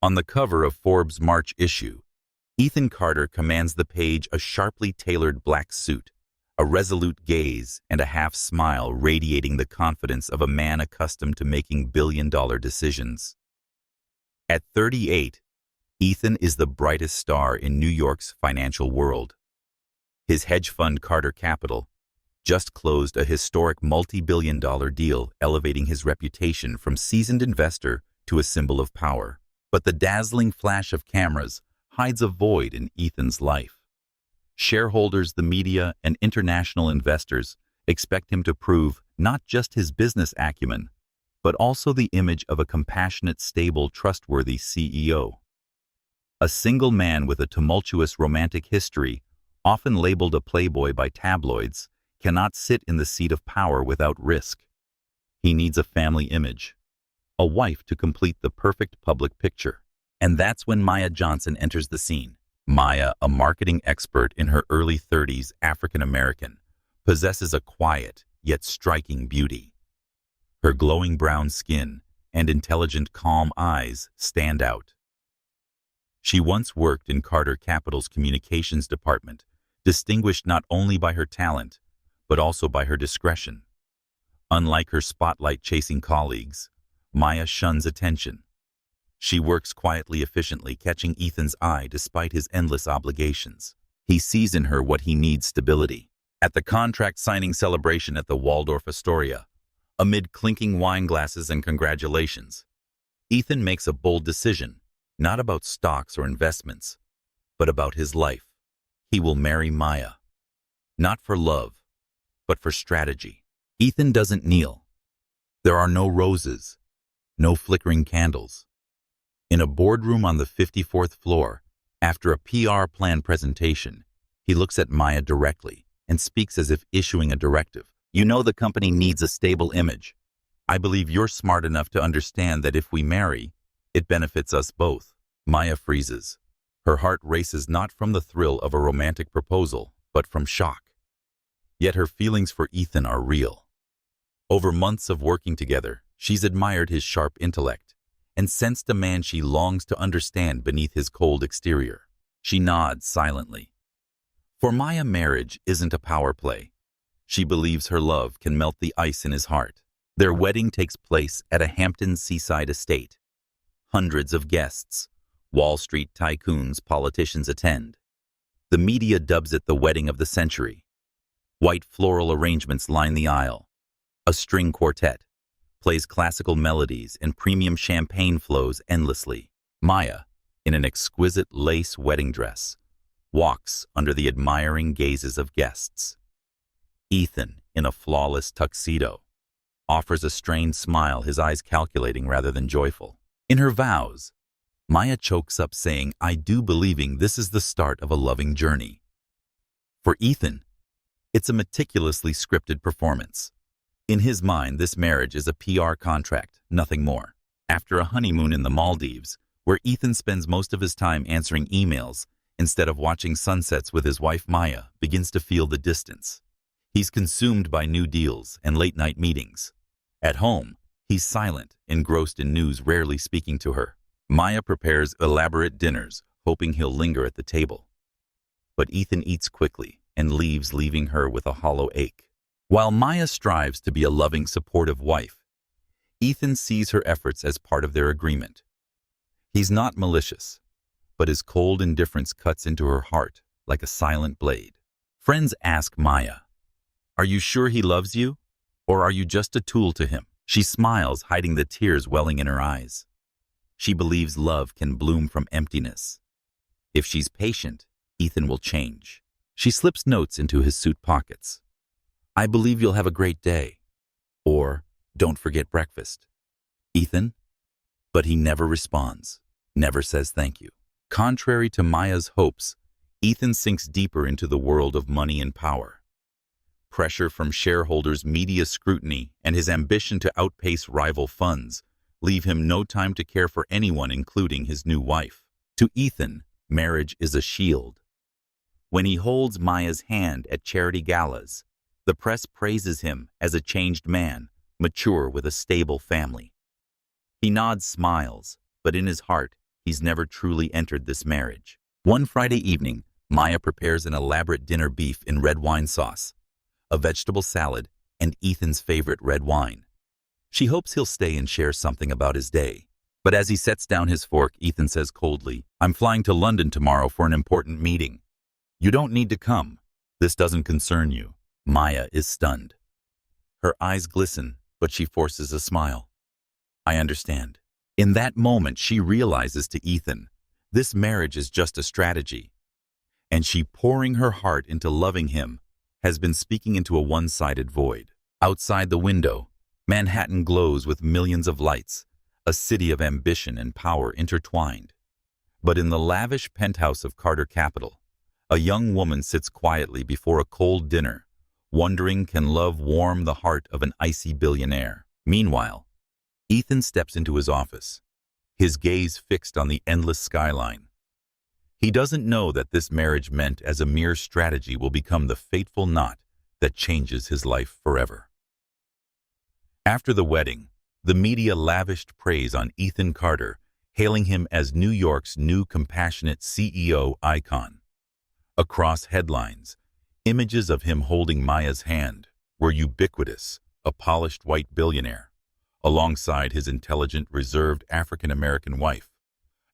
On the cover of Forbes' March issue, Ethan Carter commands the page a sharply tailored black suit, a resolute gaze, and a half-smile radiating the confidence of a man accustomed to making billion-dollar decisions. At 38, Ethan is the brightest star in New York's financial world. His hedge fund Carter Capital just closed a historic multi-billion-dollar deal, elevating his reputation from seasoned investor to a symbol of power. But the dazzling flash of cameras hides a void in Ethan's life. Shareholders, the media, and international investors expect him to prove not just his business acumen, but also the image of a compassionate, stable, trustworthy CEO. A single man with a tumultuous romantic history, often labeled a playboy by tabloids, cannot sit in the seat of power without risk. He needs a family image, a wife to complete the perfect public picture. And that's when Maya Johnson enters the scene. Maya, a marketing expert in her early 30s, African-American, possesses a quiet yet striking beauty. Her glowing brown skin and intelligent, calm eyes stand out. She once worked in Carter Capital's communications department, distinguished not only by her talent, but also by her discretion. Unlike her spotlight-chasing colleagues, Maya shuns attention. She works quietly, efficiently, catching Ethan's eye despite his endless obligations. He sees in her what he needs: stability. At the contract signing celebration at the Waldorf Astoria, amid clinking wine glasses and congratulations, Ethan makes a bold decision, not about stocks or investments, but about his life. He will marry Maya, not for love, but for strategy. Ethan doesn't kneel. There are no roses, no flickering candles. In a boardroom on the 54th floor, after a PR plan presentation, he looks at Maya directly and speaks as if issuing a directive. "You know the company needs a stable image. I believe you're smart enough to understand that if we marry, it benefits us both." Maya freezes. Her heart races not from the thrill of a romantic proposal, but from shock. Yet her feelings for Ethan are real. Over months of working together, she's admired his sharp intellect and sensed a man she longs to understand beneath his cold exterior. She nods silently. For Maya, marriage isn't a power play. She believes her love can melt the ice in his heart. Their wedding takes place at a Hampton seaside estate. Hundreds of guests, Wall Street tycoons, politicians attend. The media dubs it the wedding of the century. White floral arrangements line the aisle. A string quartet plays classical melodies and premium champagne flows endlessly. Maya, in an exquisite lace wedding dress, walks under the admiring gazes of guests. Ethan, in a flawless tuxedo, offers a strained smile, his eyes calculating rather than joyful. In her vows, Maya chokes up, saying, "I do," believing this is the start of a loving journey. For Ethan, it's a meticulously scripted performance. In his mind, this marriage is a PR contract, nothing more. After a honeymoon in the Maldives, where Ethan spends most of his time answering emails instead of watching sunsets with his wife, Maya begins to feel the distance. He's consumed by new deals and late-night meetings. At home, he's silent, engrossed in news, rarely speaking to her. Maya prepares elaborate dinners, hoping he'll linger at the table. But Ethan eats quickly and leaves, leaving her with a hollow ache. While Maya strives to be a loving, supportive wife, Ethan sees her efforts as part of their agreement. He's not malicious, but his cold indifference cuts into her heart like a silent blade. Friends ask Maya, "Are you sure he loves you? Or are you just a tool to him?" She smiles, hiding the tears welling in her eyes. She believes love can bloom from emptiness. If she's patient, Ethan will change. She slips notes into his suit pockets. "I believe you'll have a great day." Or, "Don't forget breakfast." "Ethan?" But he never responds, never says thank you. Contrary to Maya's hopes, Ethan sinks deeper into the world of money and power. Pressure from shareholders, media scrutiny, and his ambition to outpace rival funds leave him no time to care for anyone, including his new wife. To Ethan, marriage is a shield. When he holds Maya's hand at charity galas, the press praises him as a changed man, mature with a stable family. He nods, smiles, but in his heart, he's never truly entered this marriage. One Friday evening, Maya prepares an elaborate dinner: beef in red wine sauce, a vegetable salad, and Ethan's favorite red wine. She hopes he'll stay and share something about his day. But as he sets down his fork, Ethan says coldly, "I'm flying to London tomorrow for an important meeting. You don't need to come. This doesn't concern you." Maya is stunned. Her eyes glisten, but she forces a smile. "I understand." In that moment, she realizes to Ethan, this marriage is just a strategy. And she, pouring her heart into loving him, has been speaking into a one-sided void. Outside the window, Manhattan glows with millions of lights, a city of ambition and power intertwined. But in the lavish penthouse of Carter Capital, a young woman sits quietly before a cold dinner, wondering, can love warm the heart of an icy billionaire? Meanwhile, Ethan steps into his office, his gaze fixed on the endless skyline. He doesn't know that this marriage, meant as a mere strategy, will become the fateful knot that changes his life forever. After the wedding, the media lavished praise on Ethan Carter, hailing him as New York's new compassionate CEO icon. Across headlines, images of him holding Maya's hand were ubiquitous, a polished white billionaire, alongside his intelligent, reserved African-American wife,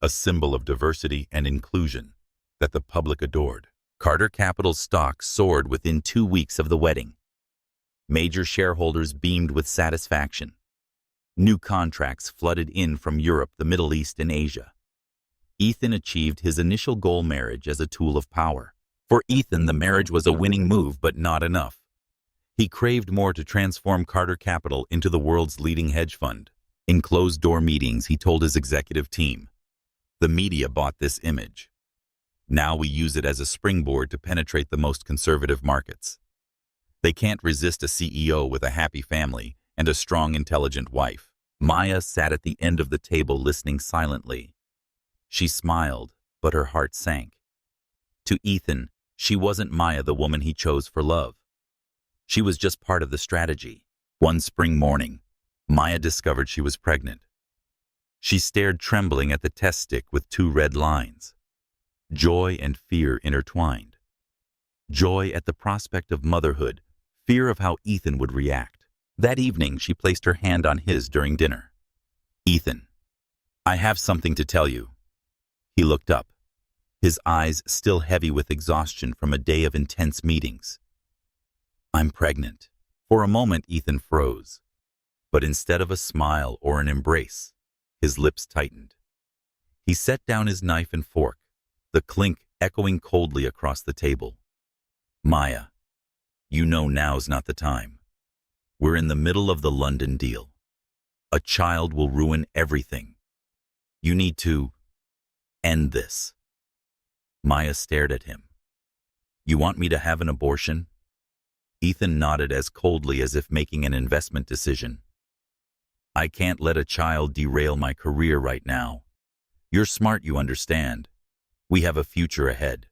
a symbol of diversity and inclusion that the public adored. Carter Capital's stock soared within 2 weeks of the wedding. Major shareholders beamed with satisfaction. New contracts flooded in from Europe, the Middle East, and Asia. Ethan achieved his initial goal: marriage as a tool of power. For Ethan, the marriage was a winning move, but not enough. He craved more: to transform Carter Capital into the world's leading hedge fund. In closed-door meetings, he told his executive team, "The media bought this image. Now we use it as a springboard to penetrate the most conservative markets. They can't resist a CEO with a happy family and a strong, intelligent wife." Maya sat at the end of the table, listening silently. She smiled, but her heart sank. To Ethan, she wasn't Maya, the woman he chose for love. She was just part of the strategy. One spring morning, Maya discovered she was pregnant. She stared, trembling, at the test stick with 2 red lines. Joy and fear intertwined. Joy at the prospect of motherhood, fear of how Ethan would react. That evening, she placed her hand on his during dinner. "Ethan, I have something to tell you." He looked up, his eyes still heavy with exhaustion from a day of intense meetings. "I'm pregnant." For a moment, Ethan froze. But instead of a smile or an embrace, his lips tightened. He set down his knife and fork, the clink echoing coldly across the table. "Maya, you know now's not the time. We're in the middle of the London deal. A child will ruin everything. You need to end this." Maya stared at him. "You want me to have an abortion?" Ethan nodded as coldly as if making an investment decision. "I can't let a child derail my career right now. You're smart, you understand. We have a future ahead.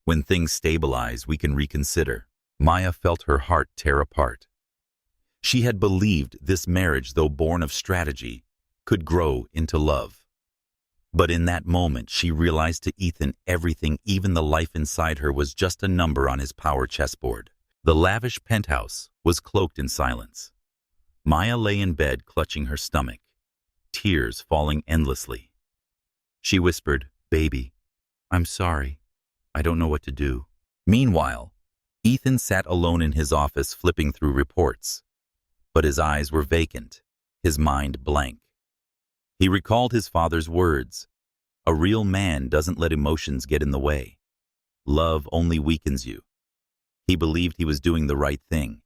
When things stabilize, we can reconsider." Maya felt her heart tear apart. She had believed this marriage, though born of strategy, could grow into love. But in that moment, she realized to Ethan everything, even the life inside her, was just a number on his power chessboard. The lavish penthouse was cloaked in silence. Maya lay in bed, clutching her stomach, tears falling endlessly. She whispered, "Baby, I'm sorry. I don't know what to do." Meanwhile, Ethan sat alone in his office, flipping through reports. But his eyes were vacant, his mind blank. He recalled his father's words, "A real man doesn't let emotions get in the way. Love only weakens you." He believed he was doing the right thing.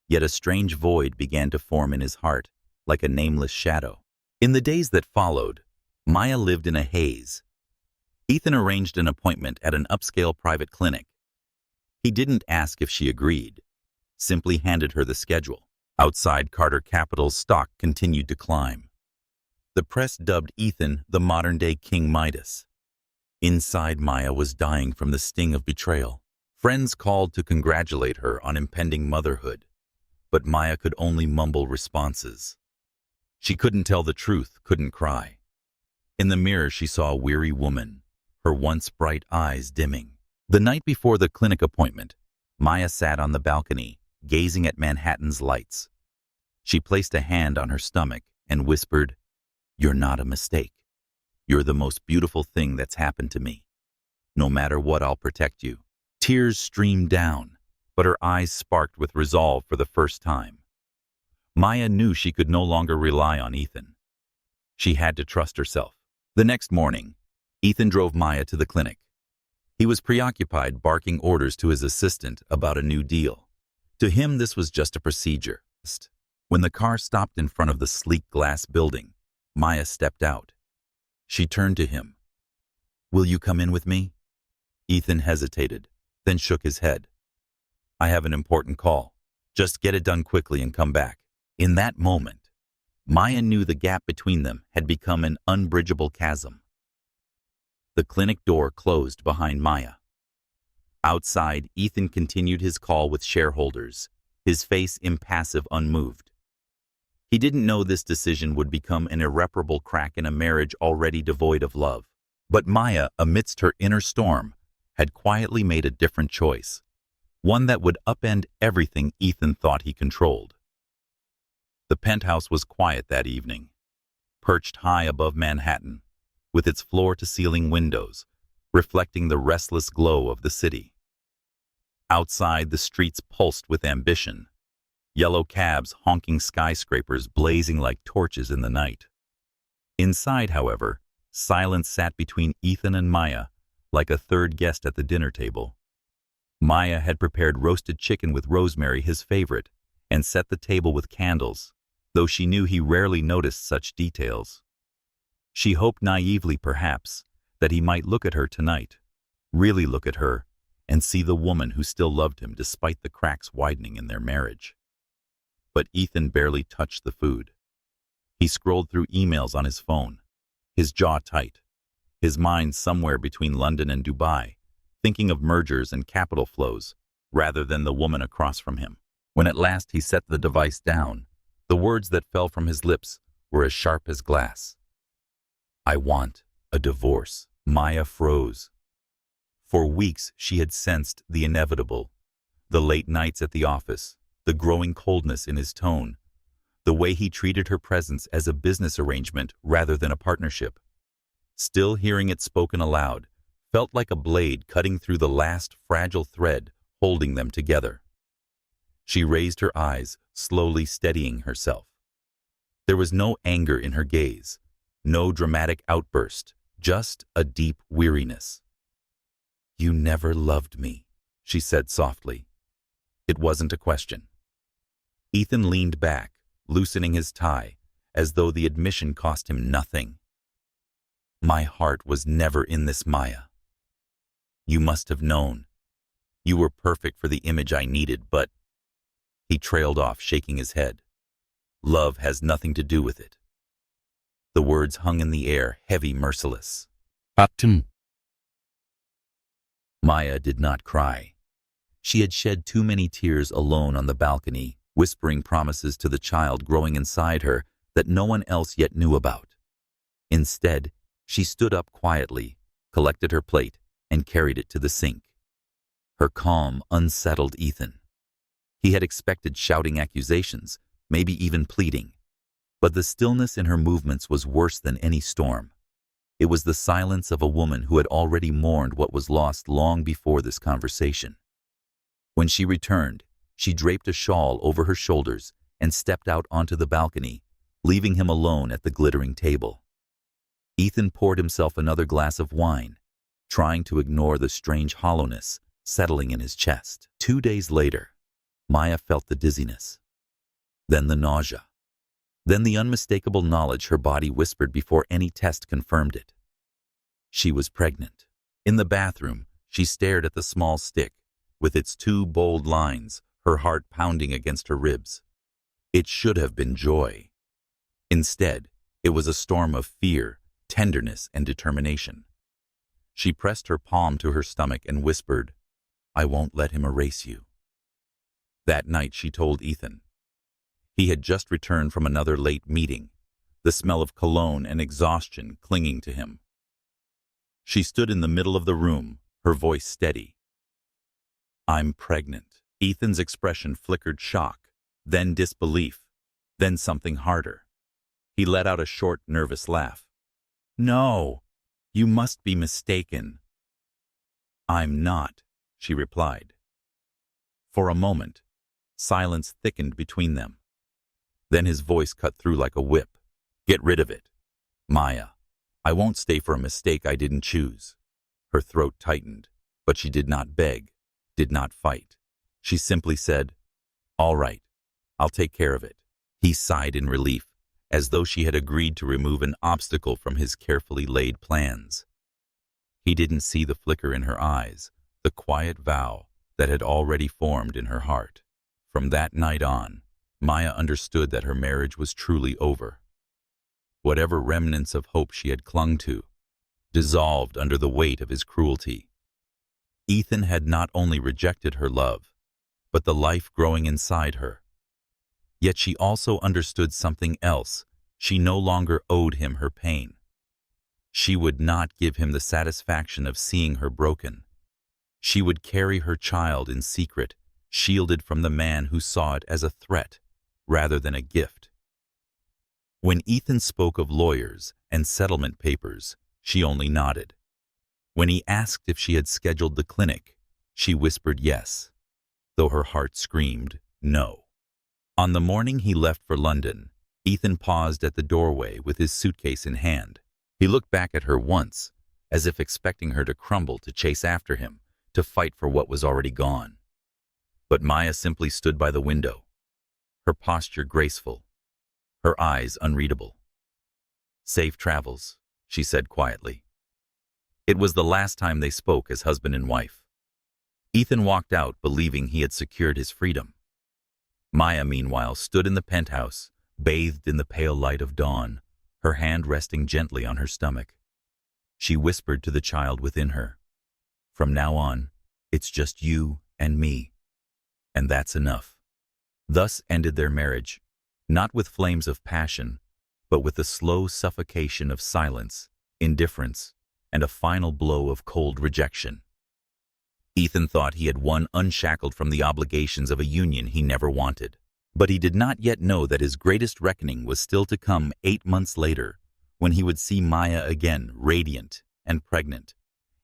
Yet a strange void began to form in his heart, like a nameless shadow. In the days that followed, Maya lived in a haze. Ethan arranged an appointment at an upscale private clinic. He didn't ask if she agreed, simply handed her the schedule. Outside, Carter Capital's stock continued to climb. The press dubbed Ethan the modern-day King Midas. Inside, Maya was dying from the sting of betrayal. Friends called to congratulate her on impending motherhood, but Maya could only mumble responses. She couldn't tell the truth, couldn't cry. In the mirror, she saw a weary woman, her once bright eyes dimming. The night before the clinic appointment, Maya sat on the balcony, gazing at Manhattan's lights. She placed a hand on her stomach and whispered, "You're not a mistake. You're the most beautiful thing that's happened to me. No matter what, I'll protect you." Tears streamed down, but her eyes sparked with resolve for the first time. Maya knew she could no longer rely on Ethan. She had to trust herself. The next morning, Ethan drove Maya to the clinic. He was preoccupied barking orders to his assistant about a new deal. To him, this was just a procedure. When the car stopped in front of the sleek glass building, Maya stepped out. She turned to him. "Will you come in with me?" Ethan hesitated, then shook his head. "I have an important call. Just get it done quickly and come back." In that moment, Maya knew the gap between them had become an unbridgeable chasm. The clinic door closed behind Maya. Outside, Ethan continued his call with shareholders, his face impassive, unmoved. He didn't know this decision would become an irreparable crack in a marriage already devoid of love. But Maya, amidst her inner storm, had quietly made a different choice, one that would upend everything Ethan thought he controlled. The penthouse was quiet that evening, perched high above Manhattan, with its floor-to-ceiling windows, reflecting the restless glow of the city. Outside, the streets pulsed with ambition, yellow cabs honking skyscrapers blazing like torches in the night. Inside, however, silence sat between Ethan and Maya, like a third guest at the dinner table. Maya had prepared roasted chicken with rosemary, his favorite, and set the table with candles, though she knew he rarely noticed such details. She hoped naively, perhaps, that he might look at her tonight, really look at her, and see the woman who still loved him despite the cracks widening in their marriage. But Ethan barely touched the food. He scrolled through emails on his phone, his jaw tight, his mind somewhere between London and Dubai, thinking of mergers and capital flows, rather than the woman across from him. When at last he set the device down, the words that fell from his lips were as sharp as glass. "I want a divorce." Maya froze. For weeks she had sensed the inevitable, the late nights at the office, the growing coldness in his tone, the way he treated her presence as a business arrangement rather than a partnership. Still, hearing it spoken aloud felt like a blade cutting through the last fragile thread holding them together. She raised her eyes, slowly steadying herself. There was no anger in her gaze, no dramatic outburst, just a deep weariness. "You never loved me," she said softly. It wasn't a question. Ethan leaned back, loosening his tie, as though the admission cost him nothing. "My heart was never in this, Maya. You must have known. You were perfect for the image I needed, but—" He trailed off, shaking his head. "Love has nothing to do with it." The words hung in the air, heavy, merciless. "Ultimatum." Maya did not cry. She had shed too many tears alone on the balcony, whispering promises to the child growing inside her that no one else yet knew about. Instead, she stood up quietly, collected her plate, and carried it to the sink. Her calm unsettled Ethan. He had expected shouting accusations, maybe even pleading. But the stillness in her movements was worse than any storm. It was the silence of a woman who had already mourned what was lost long before this conversation. When she returned, she draped a shawl over her shoulders and stepped out onto the balcony, leaving him alone at the glittering table. Ethan poured himself another glass of wine, trying to ignore the strange hollowness settling in his chest. 2 days later, Maya felt the dizziness, then the nausea, then the unmistakable knowledge her body whispered before any test confirmed it. She was pregnant. In the bathroom, she stared at the small stick, with its 2 bold lines, her heart pounding against her ribs. It should have been joy. Instead, it was a storm of fear, tenderness, and determination. She pressed her palm to her stomach and whispered, "I won't let him erase you." That night she told Ethan. He had just returned from another late meeting, the smell of cologne and exhaustion clinging to him. She stood in the middle of the room, her voice steady. "I'm pregnant." Ethan's expression flickered shock, then disbelief, then something harder. He let out a short, nervous laugh. "No, you must be mistaken." "I'm not," she replied. For a moment, silence thickened between them. Then his voice cut through like a whip. "Get rid of it. Maya, I won't stay for a mistake I didn't choose." Her throat tightened, but she did not beg, did not fight. She simply said, "All right, I'll take care of it." He sighed in relief, as though she had agreed to remove an obstacle from his carefully laid plans. He didn't see the flicker in her eyes, the quiet vow that had already formed in her heart. From that night on, Maya understood that her marriage was truly over. Whatever remnants of hope she had clung to, dissolved under the weight of his cruelty. Ethan had not only rejected her love, but the life growing inside her. Yet she also understood something else. She no longer owed him her pain. She would not give him the satisfaction of seeing her broken. She would carry her child in secret, shielded from the man who saw it as a threat rather than a gift. When Ethan spoke of lawyers and settlement papers, she only nodded. When he asked if she had scheduled the clinic, she whispered yes, though her heart screamed no. On the morning he left for London, Ethan paused at the doorway with his suitcase in hand. He looked back at her once, as if expecting her to crumble to chase after him, to fight for what was already gone. But Maya simply stood by the window, her posture graceful, her eyes unreadable. "Safe travels," she said quietly. It was the last time they spoke as husband and wife. Ethan walked out believing he had secured his freedom. Maya, meanwhile, stood in the penthouse, bathed in the pale light of dawn, her hand resting gently on her stomach. She whispered to the child within her, "From now on, it's just you and me. And that's enough." Thus ended their marriage, not with flames of passion, but with the slow suffocation of silence, indifference, and a final blow of cold rejection. Ethan thought he had won unshackled from the obligations of a union he never wanted. But he did not yet know that his greatest reckoning was still to come 8 months later, when he would see Maya again, radiant and pregnant,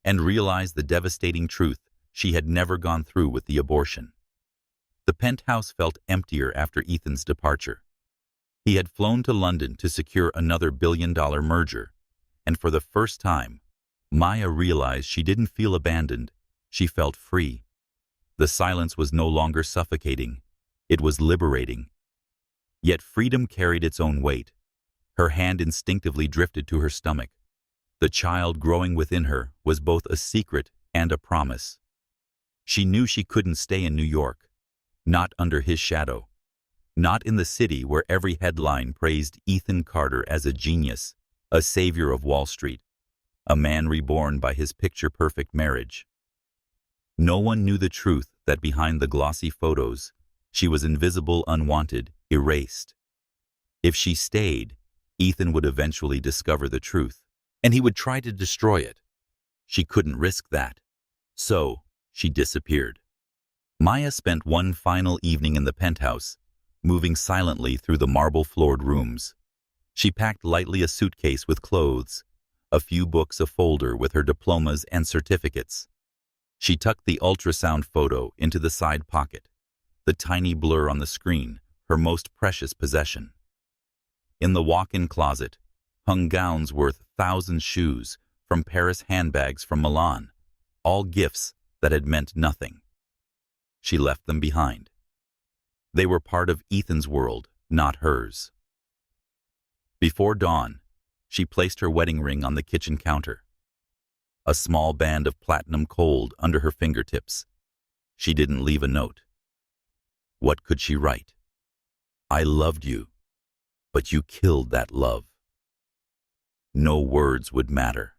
and realize the devastating truth: she had never gone through with the abortion. The penthouse felt emptier after Ethan's departure. He had flown to London to secure another billion-dollar merger, and for the first time, Maya realized she didn't feel abandoned, she felt free. The silence was no longer suffocating. It was liberating. Yet freedom carried its own weight. Her hand instinctively drifted to her stomach. The child growing within her was both a secret and a promise. She knew she couldn't stay in New York, not under his shadow, not in the city where every headline praised Ethan Carter as a genius, a savior of Wall Street, a man reborn by his picture-perfect marriage. No one knew the truth that behind the glossy photos, she was invisible, unwanted, erased. If she stayed, Ethan would eventually discover the truth, and he would try to destroy it. She couldn't risk that. So, she disappeared. Maya spent one final evening in the penthouse, moving silently through the marble-floored rooms. She packed lightly a suitcase with clothes, a few books, a folder with her diplomas and certificates. She tucked the ultrasound photo into the side pocket, the tiny blur on the screen, her most precious possession. In the walk-in closet hung gowns worth thousands, shoes from Paris, handbags from Milan, all gifts that had meant nothing. She left them behind. They were part of Ethan's world, not hers. Before dawn, she placed her wedding ring on the kitchen counter, a small band of platinum cold under her fingertips. She didn't leave a note. What could she write? "I loved you, but you killed that love." No words would matter.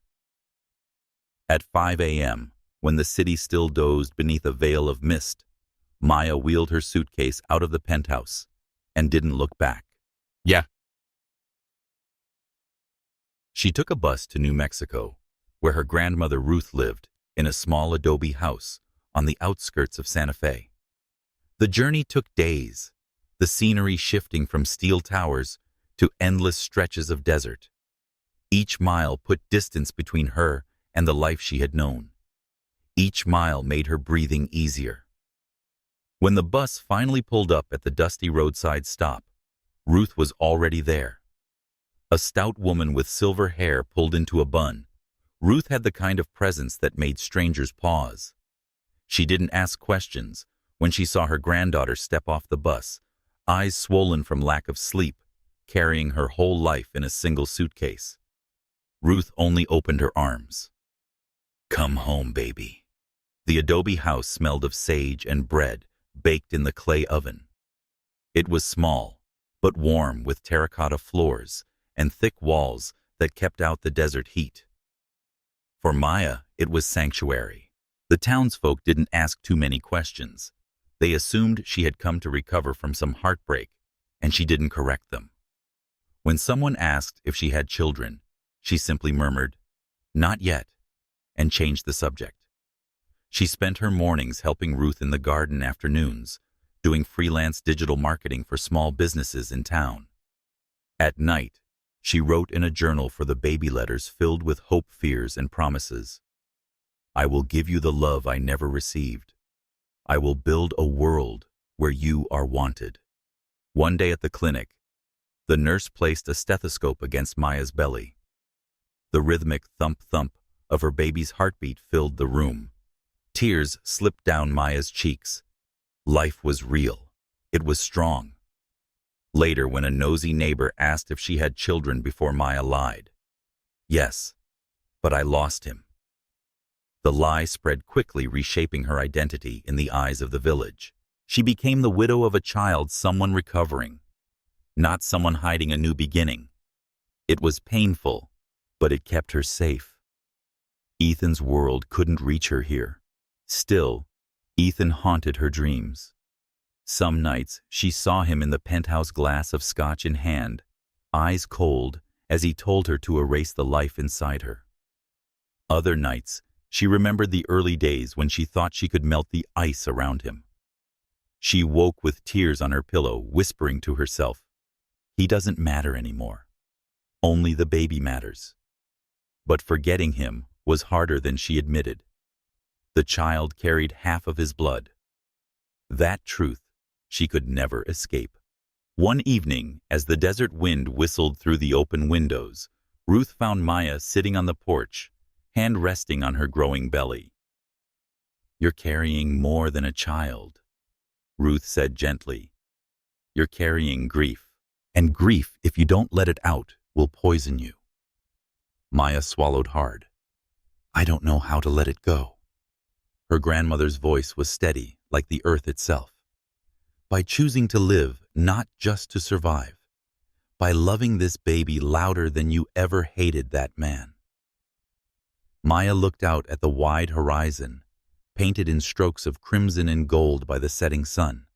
At 5 a.m., when the city still dozed beneath a veil of mist, Maya wheeled her suitcase out of the penthouse and didn't look back. Yeah, She took a bus to New Mexico, where her grandmother Ruth lived, in a small adobe house on the outskirts of Santa Fe. The journey took days, the scenery shifting from steel towers to endless stretches of desert. Each mile put distance between her and the life she had known. Each mile made her breathing easier. When the bus finally pulled up at the dusty roadside stop, Ruth was already there. A stout woman with silver hair pulled into a bun. Ruth had the kind of presence that made strangers pause. She didn't ask questions when she saw her granddaughter step off the bus, eyes swollen from lack of sleep, carrying her whole life in a single suitcase. Ruth only opened her arms. "Come home, baby." The adobe house smelled of sage and bread baked in the clay oven. It was small, but warm, with terracotta floors and thick walls that kept out the desert heat. For Maya, it was sanctuary. The townsfolk didn't ask too many questions. They assumed she had come to recover from some heartbreak, and she didn't correct them. When someone asked if she had children, she simply murmured, "Not yet," and changed the subject. She spent her mornings helping Ruth in the garden, afternoons doing freelance digital marketing for small businesses in town. At night, she wrote in a journal for the baby letters filled with hope, fears, and promises. "I will give you the love I never received. I will build a world where you are wanted." One day at the clinic, the nurse placed a stethoscope against Maya's belly. The rhythmic thump-thump of her baby's heartbeat filled the room. Tears slipped down Maya's cheeks. Life was real. It was strong. Later, when a nosy neighbor asked if she had children before Maya lied, "Yes, but I lost him." The lie spread quickly, reshaping her identity in the eyes of the village. She became the widow of a child, someone recovering, not someone hiding a new beginning. It was painful, but it kept her safe. Ethan's world couldn't reach her here. Still, Ethan haunted her dreams. Some nights she saw him in the penthouse, glass of scotch in hand, eyes cold as he told her to erase the life inside her. Other nights she remembered the early days when she thought she could melt the ice around him. She woke with tears on her pillow, whispering to herself, "He doesn't matter anymore. Only the baby matters." But forgetting him was harder than she admitted. The child carried half of his blood. That truth she could never escape. One evening, as the desert wind whistled through the open windows, Ruth found Maya sitting on the porch, hand resting on her growing belly. "You're carrying more than a child," Ruth said gently. "You're carrying grief, and grief, if you don't let it out, will poison you." Maya swallowed hard. "I don't know how to let it go." Her grandmother's voice was steady, like the earth itself. "By choosing to live, not just to survive. By loving this baby louder than you ever hated that man." Maya looked out at the wide horizon, painted in strokes of crimson and gold by the setting sun.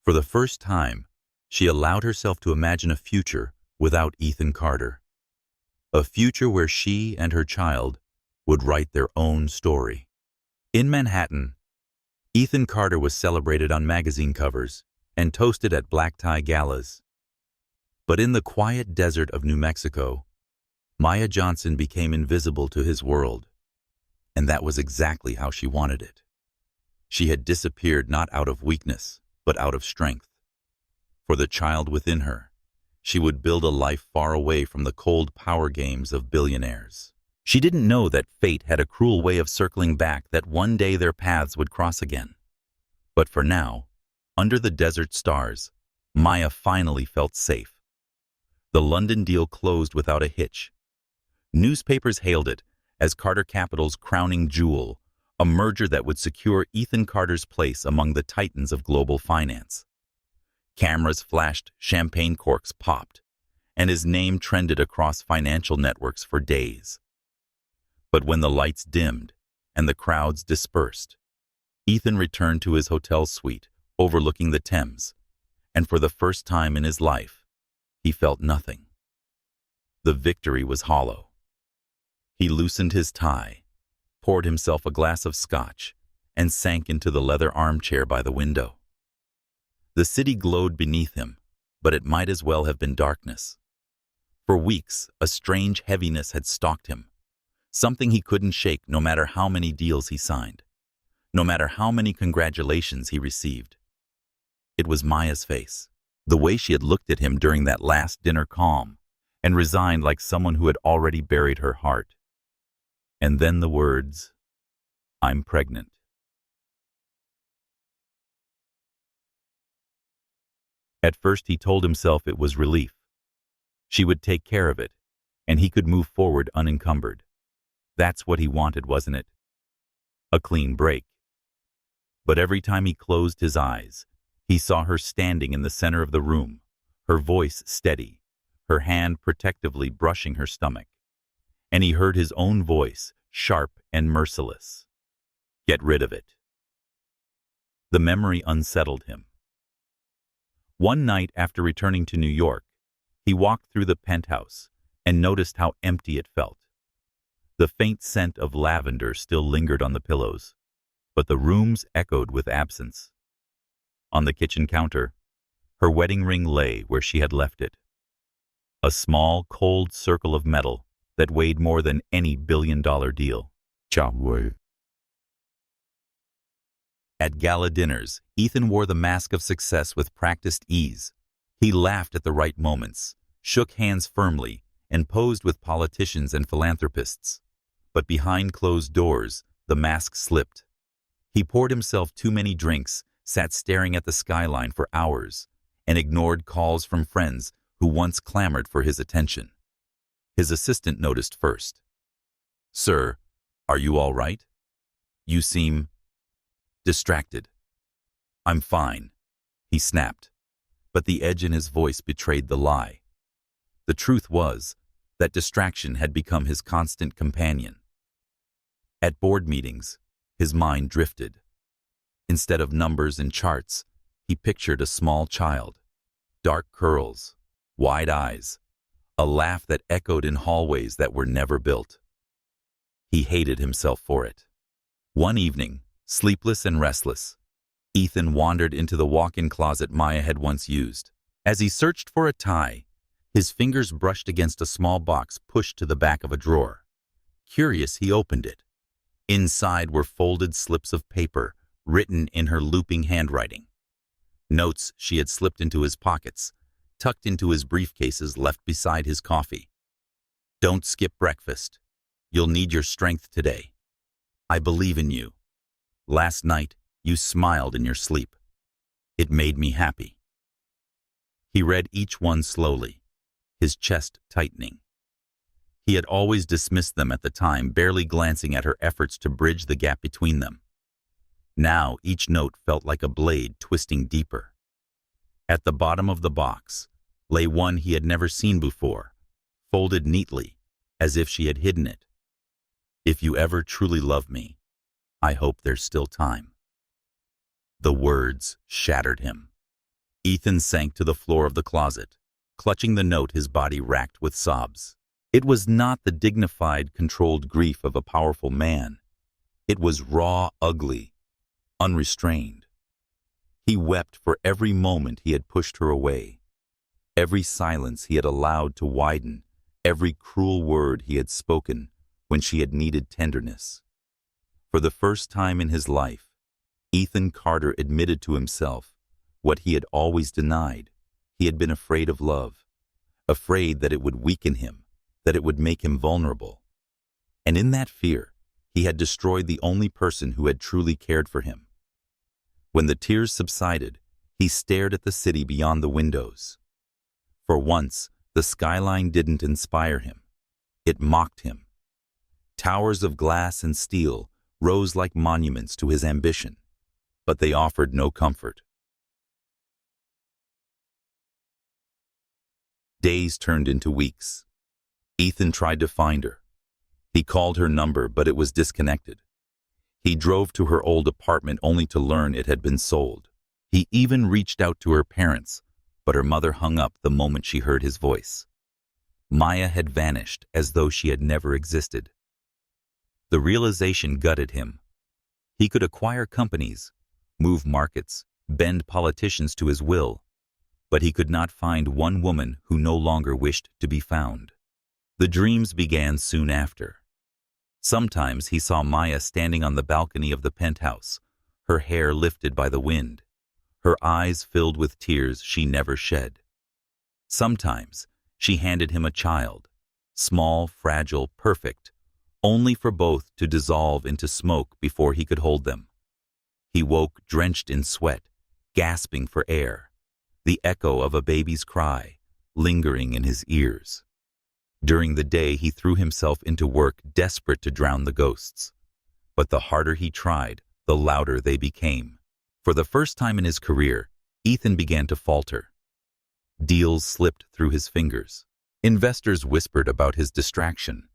For the first time, she allowed herself to imagine a future without Ethan Carter. A future where she and her child would write their own story. In Manhattan, Ethan Carter was celebrated on magazine covers and toasted at black tie galas. But in the quiet desert of New Mexico, Maya Johnson became invisible to his world. And that was exactly how she wanted it. She had disappeared not out of weakness, but out of strength. For the child within her, she would build a life far away from the cold power games of billionaires. She didn't know that fate had a cruel way of circling back, that one day their paths would cross again. But for now, under the desert stars, Maya finally felt safe. The London deal closed without a hitch. Newspapers hailed it as Carter Capital's crowning jewel, a merger that would secure Ethan Carter's place among the titans of global finance. Cameras flashed, champagne corks popped, and his name trended across financial networks for days. But when the lights dimmed and the crowds dispersed, Ethan returned to his hotel suite overlooking the Thames, and for the first time in his life, he felt nothing. The victory was hollow. He loosened his tie, poured himself a glass of scotch, and sank into the leather armchair by the window. The city glowed beneath him, but it might as well have been darkness. For weeks, a strange heaviness had stalked him, something he couldn't shake no matter how many deals he signed, no matter how many congratulations he received. It was Maya's face, the way she had looked at him during that last dinner, calm and resigned like someone who had already buried her heart. And then the words, "I'm pregnant." At first he told himself it was relief. She would take care of it, and he could move forward unencumbered. That's what he wanted, wasn't it? A clean break. But every time he closed his eyes, he saw her standing in the center of the room, her voice steady, her hand protectively brushing her stomach. And he heard his own voice, sharp and merciless. Get rid of it. The memory unsettled him. One night after returning to New York, he walked through the penthouse and noticed how empty it felt. The faint scent of lavender still lingered on the pillows, but the rooms echoed with absence. On the kitchen counter, her wedding ring lay where she had left it. A small, cold circle of metal that weighed more than any billion-dollar deal. At gala dinners, Ethan wore the mask of success with practiced ease. He laughed at the right moments, shook hands firmly, and posed with politicians and philanthropists. But behind closed doors, the mask slipped. He poured himself too many drinks, sat staring at the skyline for hours, and ignored calls from friends who once clamored for his attention. His assistant noticed first. "Sir, are you all right? You seem distracted." "I'm fine," he snapped, but the edge in his voice betrayed the lie. The truth was that distraction had become his constant companion. At board meetings, his mind drifted. Instead of numbers and charts, he pictured a small child, dark curls, wide eyes, a laugh that echoed in hallways that were never built. He hated himself for it. One evening, sleepless and restless, Ethan wandered into the walk-in closet Maya had once used. As he searched for a tie, his fingers brushed against a small box pushed to the back of a drawer. Curious, he opened it. Inside were folded slips of paper, written in her looping handwriting. Notes she had slipped into his pockets, tucked into his briefcases left beside his coffee. "Don't skip breakfast. You'll need your strength today. I believe in you. Last night, you smiled in your sleep. It made me happy." He read each one slowly, his chest tightening. He had always dismissed them at the time, barely glancing at her efforts to bridge the gap between them. Now each note felt like a blade twisting deeper. At the bottom of the box lay one he had never seen before, folded neatly, as if she had hidden it. "If you ever truly love me, I hope there's still time." The words shattered him. Ethan sank to the floor of the closet, clutching the note, his body racked with sobs. It was not the dignified, controlled grief of a powerful man. It was raw, ugly, unrestrained. He wept for every moment he had pushed her away, every silence he had allowed to widen, every cruel word he had spoken when she had needed tenderness. For the first time in his life, Ethan Carter admitted to himself what he had always denied. He had been afraid of love, afraid that it would weaken him, that it would make him vulnerable. And in that fear, he had destroyed the only person who had truly cared for him. When the tears subsided, he stared at the city beyond the windows. For once, the skyline didn't inspire him. It mocked him. Towers of glass and steel rose like monuments to his ambition, but they offered no comfort. Days turned into weeks. Ethan tried to find her. He called her number, but it was disconnected. He drove to her old apartment only to learn it had been sold. He even reached out to her parents, but her mother hung up the moment she heard his voice. Maya had vanished as though she had never existed. The realization gutted him. He could acquire companies, move markets, bend politicians to his will, but he could not find one woman who no longer wished to be found. The dreams began soon after. Sometimes he saw Maya standing on the balcony of the penthouse, her hair lifted by the wind, her eyes filled with tears she never shed. Sometimes she handed him a child, small, fragile, perfect, only for both to dissolve into smoke before he could hold them. He woke drenched in sweat, gasping for air, the echo of a baby's cry lingering in his ears. During the day he threw himself into work, desperate to drown the ghosts. But the harder he tried, the louder they became. For the first time in his career, Ethan began to falter. Deals slipped through his fingers. Investors whispered about his distraction.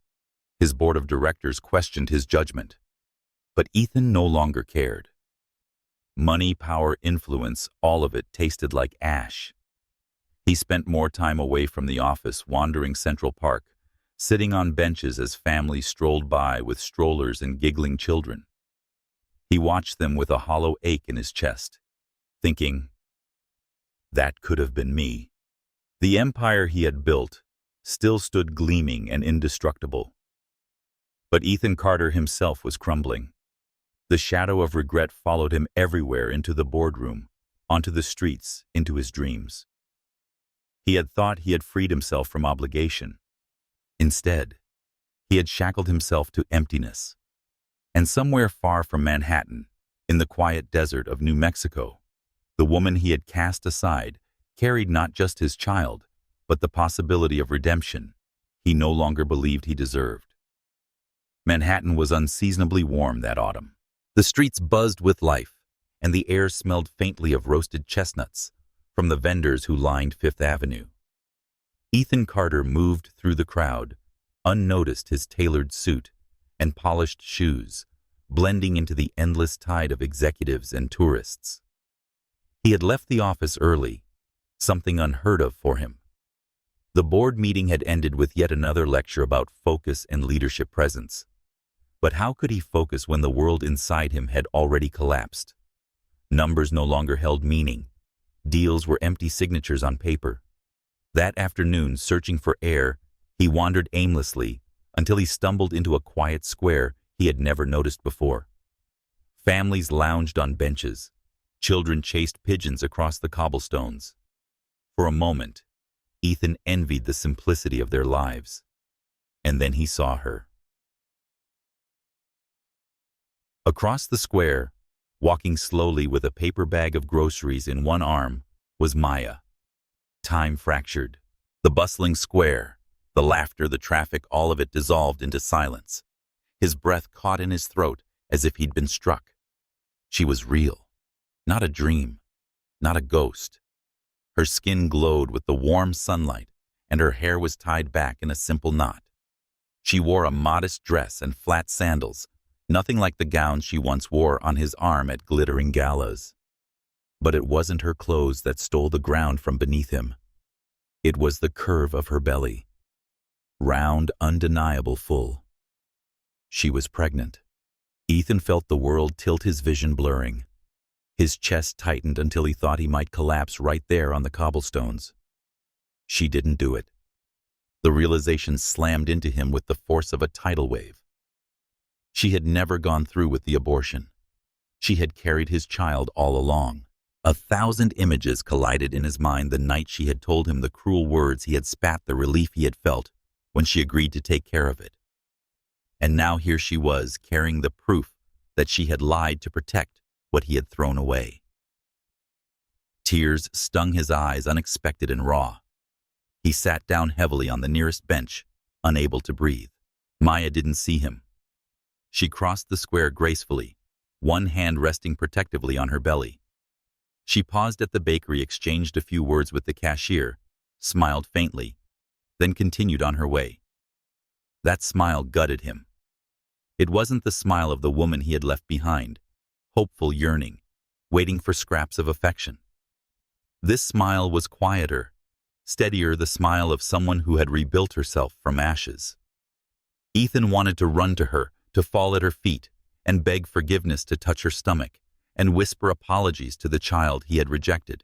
His board of directors questioned his judgment. But Ethan no longer cared. Money, power, influence, all of it tasted like ash. He spent more time away from the office, wandering Central Park, sitting on benches as families strolled by with strollers and giggling children. He watched them with a hollow ache in his chest, thinking, that could have been me. The empire he had built still stood gleaming and indestructible. But Ethan Carter himself was crumbling. The shadow of regret followed him everywhere, into the boardroom, onto the streets, into his dreams. He had thought he had freed himself from obligation. Instead, he had shackled himself to emptiness. And somewhere far from Manhattan, in the quiet desert of New Mexico, the woman he had cast aside carried not just his child, but the possibility of redemption he no longer believed he deserved. Manhattan was unseasonably warm that autumn. The streets buzzed with life, and the air smelled faintly of roasted chestnuts from the vendors who lined Fifth Avenue. Ethan Carter moved through the crowd, unnoticed, his tailored suit and polished shoes blending into the endless tide of executives and tourists. He had left the office early, something unheard of for him. The board meeting had ended with yet another lecture about focus and leadership presence. But how could he focus when the world inside him had already collapsed? Numbers no longer held meaning. Deals were empty signatures on paper. That afternoon, searching for air, he wandered aimlessly until he stumbled into a quiet square he had never noticed before. Families lounged on benches. Children chased pigeons across the cobblestones. For a moment, Ethan envied the simplicity of their lives. And then he saw her. Across the square, walking slowly with a paper bag of groceries in one arm, was Maya. Time fractured. The bustling square, the laughter, the traffic, all of it dissolved into silence. His breath caught in his throat as if he'd been struck. She was real, not a dream, not a ghost. Her skin glowed with the warm sunlight, and her hair was tied back in a simple knot. She wore a modest dress and flat sandals, nothing like the gown she once wore on his arm at glittering galas. But it wasn't her clothes that stole the ground from beneath him. It was the curve of her belly. Round, undeniable, full. She was pregnant. Ethan felt the world tilt, his vision blurring. His chest tightened until he thought he might collapse right there on the cobblestones. She didn't do it. The realization slammed into him with the force of a tidal wave. She had never gone through with the abortion. She had carried his child all along. 1,000 images collided in his mind the night she had told him the cruel words he had spat, the relief he had felt when she agreed to take care of it. And now here she was, carrying the proof that she had lied to protect what he had thrown away. Tears stung his eyes, unexpected and raw. He sat down heavily on the nearest bench, unable to breathe. Maya didn't see him. She crossed the square gracefully, one hand resting protectively on her belly. She paused at the bakery, exchanged a few words with the cashier, smiled faintly, then continued on her way. That smile gutted him. It wasn't the smile of the woman he had left behind, hopeful, yearning, waiting for scraps of affection. This smile was quieter, steadier the smile of someone who had rebuilt herself from ashes. Ethan wanted to run to her, to fall at her feet, and beg forgiveness, to touch her stomach, and whisper apologies to the child he had rejected.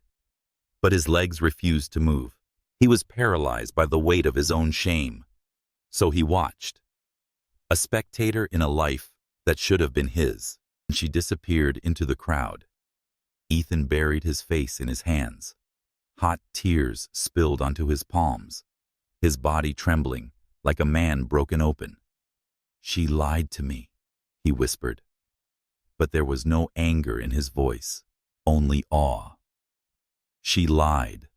But his legs refused to move. He was paralyzed by the weight of his own shame. So he watched, a spectator in a life that should have been his. She disappeared into the crowd. Ethan buried his face in his hands. Hot tears spilled onto his palms, his body trembling like a man broken open. "She lied to me," he whispered. But there was no anger in his voice, only awe. She lied.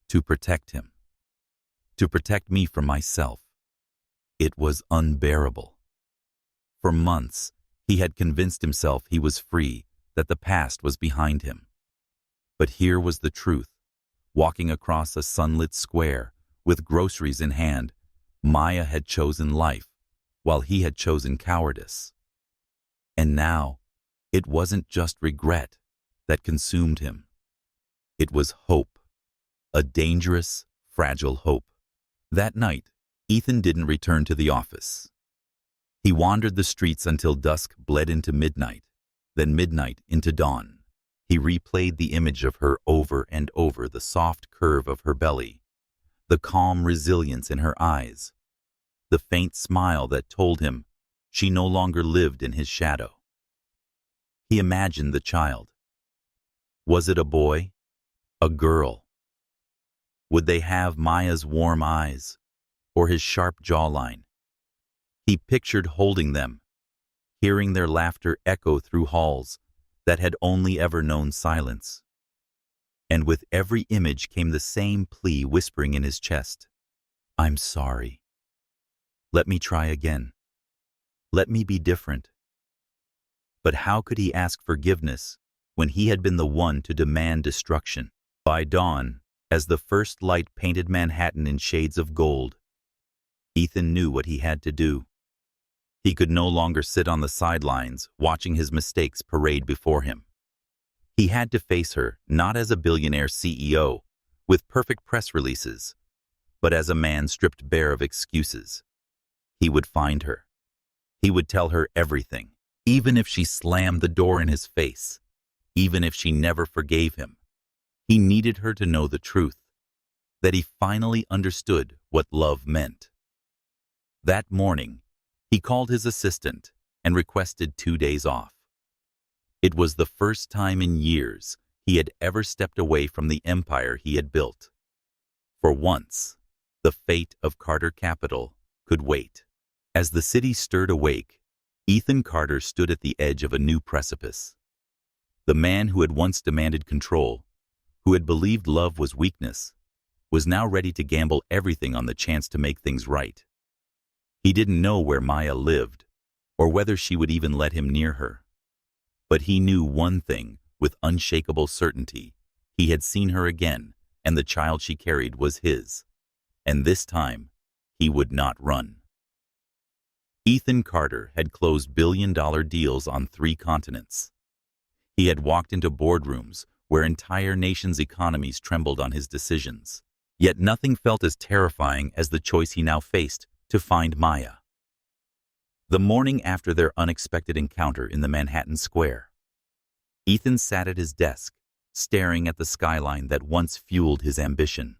To protect him. To protect me from myself. It was unbearable. For months, he had convinced himself he was free, that the past was behind him. But here was the truth. Walking across a sunlit square, with groceries in hand, Maya had chosen life, while he had chosen cowardice. And now, it wasn't just regret that consumed him. It was hope. A dangerous, fragile hope. That night, Ethan didn't return to the office. He wandered the streets until dusk bled into midnight, then midnight into dawn. He replayed the image of her over and over, the soft curve of her belly, the calm resilience in her eyes, the faint smile that told him she no longer lived in his shadow. He imagined the child. Was it a boy? A girl? Would they have Maya's warm eyes or his sharp jawline? He pictured holding them, hearing their laughter echo through halls that had only ever known silence. And with every image came the same plea whispering in his chest. "I'm sorry. Let me try again. Let me be different." But how could he ask forgiveness when he had been the one to demand destruction? By dawn, as the first light painted Manhattan in shades of gold, Ethan knew what he had to do. He could no longer sit on the sidelines watching his mistakes parade before him. He had to face her not as a billionaire CEO with perfect press releases, but as a man stripped bare of excuses. He would find her. He would tell her everything, even if she slammed the door in his face, even if she never forgave him. He needed her to know the truth, that he finally understood what love meant. That morning, he called his assistant and requested 2 days off. It was the first time in years he had ever stepped away from the empire he had built. For once, the fate of Carter Capital could wait. As the city stirred awake, Ethan Carter stood at the edge of a new precipice. The man who had once demanded control, who had believed love was weakness, was now ready to gamble everything on the chance to make things right. He didn't know where Maya lived, or whether she would even let him near her. But he knew one thing with unshakable certainty. He had seen her again, and the child she carried was his. And this time, he would not run. Ethan Carter had closed billion-dollar deals on 3 continents. He had walked into boardrooms where entire nations' economies trembled on his decisions. Yet nothing felt as terrifying as the choice he now faced to find Maya. The morning after their unexpected encounter in the Manhattan Square, Ethan sat at his desk, staring at the skyline that once fueled his ambition.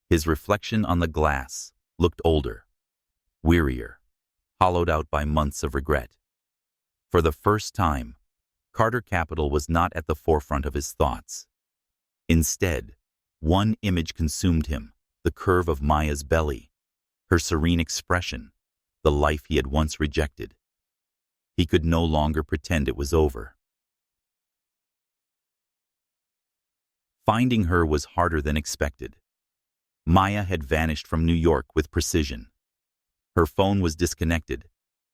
His reflection on the glass looked older, wearier, hollowed out by months of regret. For the first time, Carter Capital was not at the forefront of his thoughts. Instead, one image consumed him, the curve of Maya's belly, her serene expression, the life he had once rejected. He could no longer pretend it was over. Finding her was harder than expected. Maya had vanished from New York with precision. Her phone was disconnected,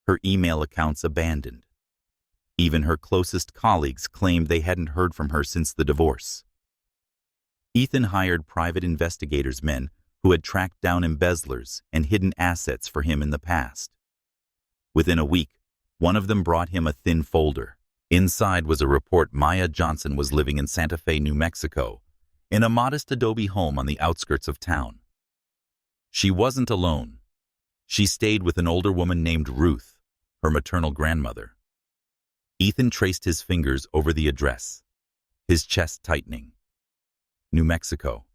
her email accounts abandoned. Even her closest colleagues claimed they hadn't heard from her since the divorce. Ethan hired private investigators, men who had tracked down embezzlers and hidden assets for him in the past. Within a week, one of them brought him a thin folder. Inside was a report Maya Johnson was living in Santa Fe, New Mexico, in a modest adobe home on the outskirts of town. She wasn't alone. She stayed with an older woman named Ruth, her maternal grandmother. Ethan traced his fingers over the address, his chest tightening. New Mexico,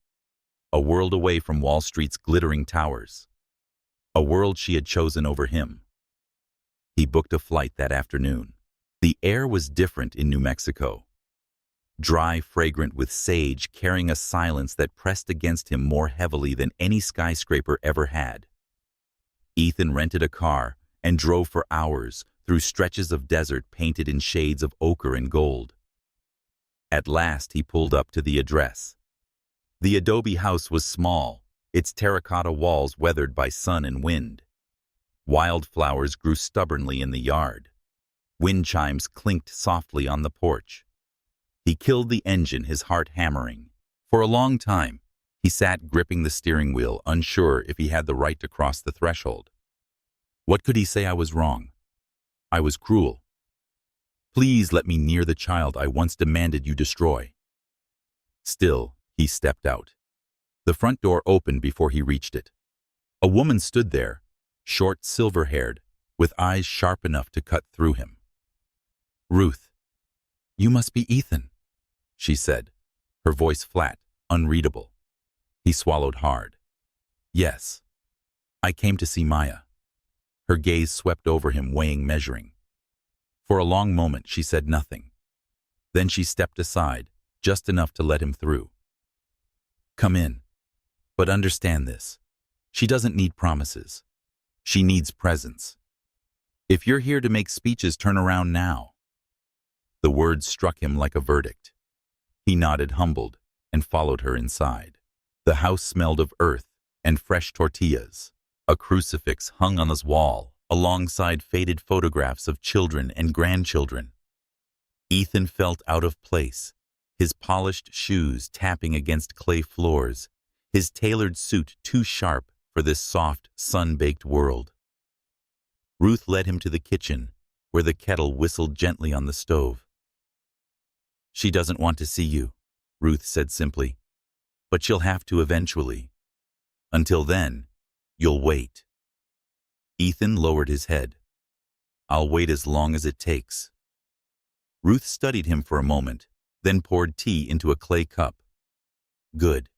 a world away from Wall Street's glittering towers, a world she had chosen over him. He booked a flight that afternoon. The air was different in New Mexico, dry, fragrant with sage, carrying a silence that pressed against him more heavily than any skyscraper ever had. Ethan rented a car and drove for hours through stretches of desert painted in shades of ochre and gold. At last he pulled up to the address. The adobe house was small, its terracotta walls weathered by sun and wind. Wildflowers grew stubbornly in the yard. Wind chimes clinked softly on the porch. He killed the engine, his heart hammering. For a long time, he sat gripping the steering wheel, unsure if he had the right to cross the threshold. What could he say? I was wrong. I was cruel. Please let me near the child I once demanded you destroy. Still, he stepped out. The front door opened before he reached it. A woman stood there, short, silver-haired, with eyes sharp enough to cut through him. Ruth, you must be Ethan, she said, her voice flat, unreadable. He swallowed hard. Yes, I came to see Maya. Her gaze swept over him, weighing, measuring. For a long moment she said nothing. Then she stepped aside, just enough to let him through. Come in. But understand this. She doesn't need promises. She needs presence. If you're here to make speeches, turn around now. The words struck him like a verdict. He nodded, humbled, and followed her inside. The house smelled of earth and fresh tortillas. A crucifix hung on his wall, alongside faded photographs of children and grandchildren. Ethan felt out of place, his polished shoes tapping against clay floors, his tailored suit too sharp for this soft, sun-baked world. Ruth led him to the kitchen, where the kettle whistled gently on the stove. She doesn't want to see you, Ruth said simply, but she'll have to eventually. Until then, you'll wait. Ethan lowered his head. I'll wait as long as it takes. Ruth studied him for a moment, then poured tea into a clay cup. Good.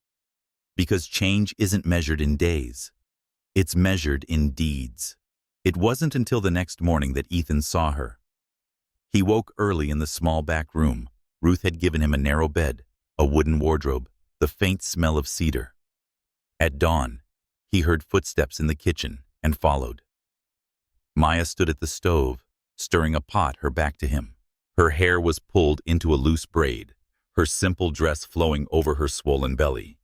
Because change isn't measured in days. It's measured in deeds. It wasn't until the next morning that Ethan saw her. He woke early in the small back room. Ruth had given him a narrow bed, a wooden wardrobe, the faint smell of cedar. At dawn, he heard footsteps in the kitchen and followed. Maya stood at the stove, stirring a pot, her back to him. Her hair was pulled into a loose braid, her simple dress flowing over her swollen belly.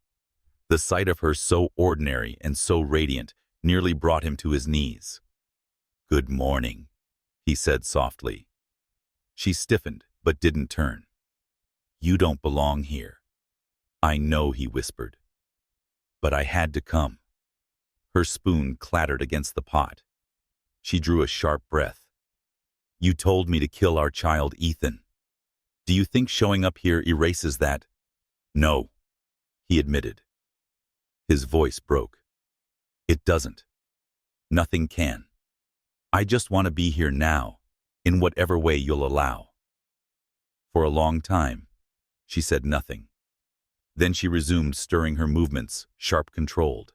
The sight of her so ordinary and so radiant nearly brought him to his knees. Good morning, he said softly. She stiffened but didn't turn. You don't belong here. I know, he whispered. But I had to come. Her spoon clattered against the pot. She drew a sharp breath. You told me to kill our child, Ethan. Do you think showing up here erases that? No, he admitted. His voice broke. It doesn't. Nothing can. I just want to be here now, in whatever way you'll allow. For a long time, she said nothing. Then she resumed, stirring her movements, sharp, controlled.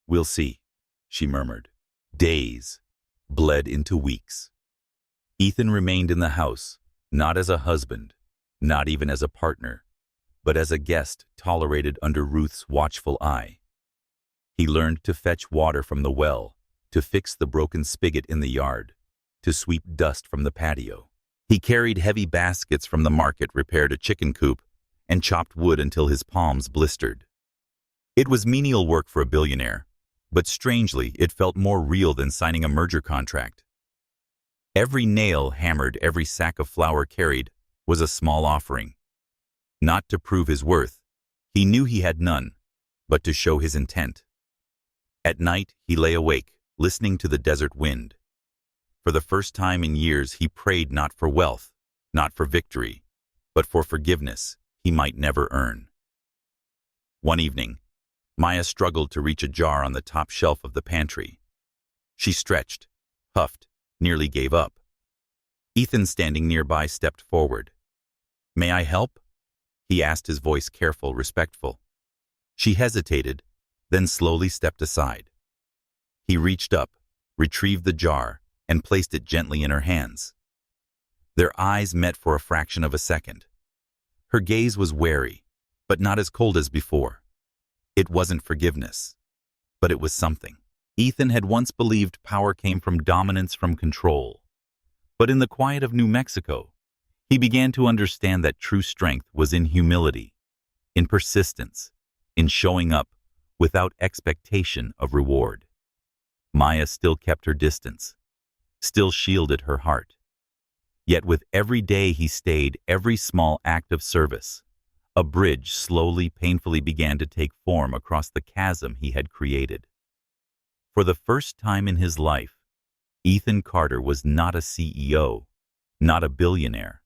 We'll see, she murmured. Days bled into weeks. Ethan remained in the house, not as a husband, not even as a partner, but as a guest tolerated under Ruth's watchful eye. He learned to fetch water from the well, to fix the broken spigot in the yard, to sweep dust from the patio. He carried heavy baskets from the market, repaired a chicken coop, and chopped wood until his palms blistered. It was menial work for a billionaire, but strangely, it felt more real than signing a merger contract. Every nail hammered, every sack of flour carried, was a small offering. Not to prove his worth, he knew he had none, but to show his intent. At night, he lay awake, listening to the desert wind. For the first time in years, he prayed not for wealth, not for victory, but for forgiveness. he might never earn. One evening, Maya struggled to reach a jar on the top shelf of the pantry. She stretched, puffed, nearly gave up. Ethan, standing nearby, stepped forward. "May I help?" he asked, his voice careful, respectful. She hesitated, then slowly stepped aside. He reached up, retrieved the jar, and placed it gently in her hands. Their eyes met for a fraction of a second. Her gaze was wary, but not as cold as before. It wasn't forgiveness, but it was something. Ethan had once believed power came from dominance, from control. But in the quiet of New Mexico, he began to understand that true strength was in humility, in persistence, in showing up without expectation of reward. Maya still kept her distance, still shielded her heart. Yet with every day he stayed, every small act of service, a bridge slowly, painfully began to take form across the chasm he had created. For the first time in his life, Ethan Carter was not a CEO, not a billionaire,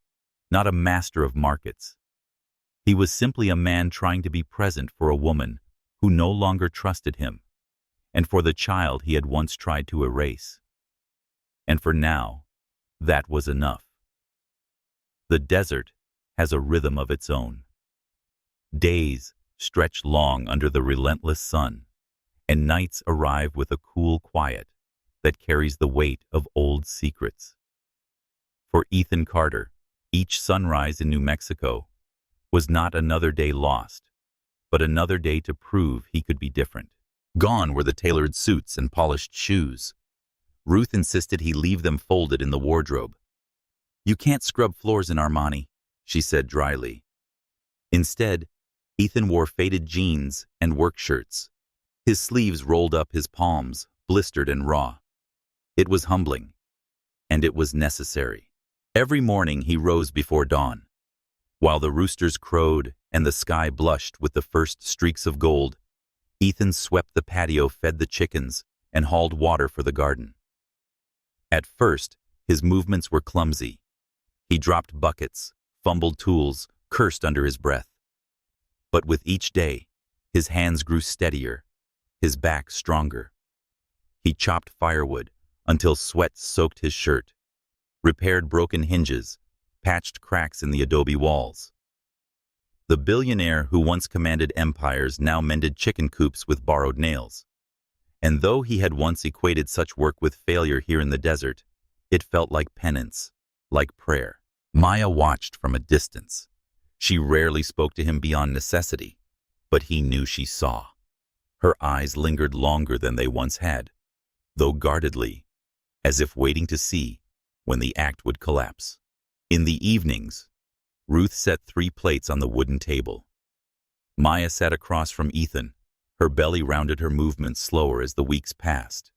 not a master of markets. He was simply a man trying to be present for a woman who no longer trusted him, and for the child he had once tried to erase. And for now, that was enough. The desert has a rhythm of its own. Days stretch long under the relentless sun, and nights arrive with a cool quiet that carries the weight of old secrets. For Ethan Carter, each sunrise in New Mexico was not another day lost, but another day to prove he could be different. Gone were the tailored suits and polished shoes. Ruth insisted he leave them folded in the wardrobe. "You can't scrub floors in Armani," she said dryly. Instead, Ethan wore faded jeans and work shirts. His sleeves rolled up his palms, blistered and raw. It was humbling, and it was necessary. Every morning he rose before dawn. While the roosters crowed and the sky blushed with the first streaks of gold, Ethan swept the patio, fed the chickens, and hauled water for the garden. At first, his movements were clumsy. He dropped buckets, fumbled tools, cursed under his breath. But with each day, his hands grew steadier, his back stronger. He chopped firewood until sweat soaked his shirt, repaired broken hinges, patched cracks in the adobe walls. The billionaire who once commanded empires now mended chicken coops with borrowed nails. And though he had once equated such work with failure here in the desert, it felt like penance, like prayer. Maya watched from a distance. She rarely spoke to him beyond necessity, but he knew she saw. Her eyes lingered longer than they once had, though guardedly, as if waiting to see when the act would collapse. In the evenings, Ruth set 3 plates on the wooden table. Maya sat across from Ethan, her belly rounded, her movements slower as the weeks passed.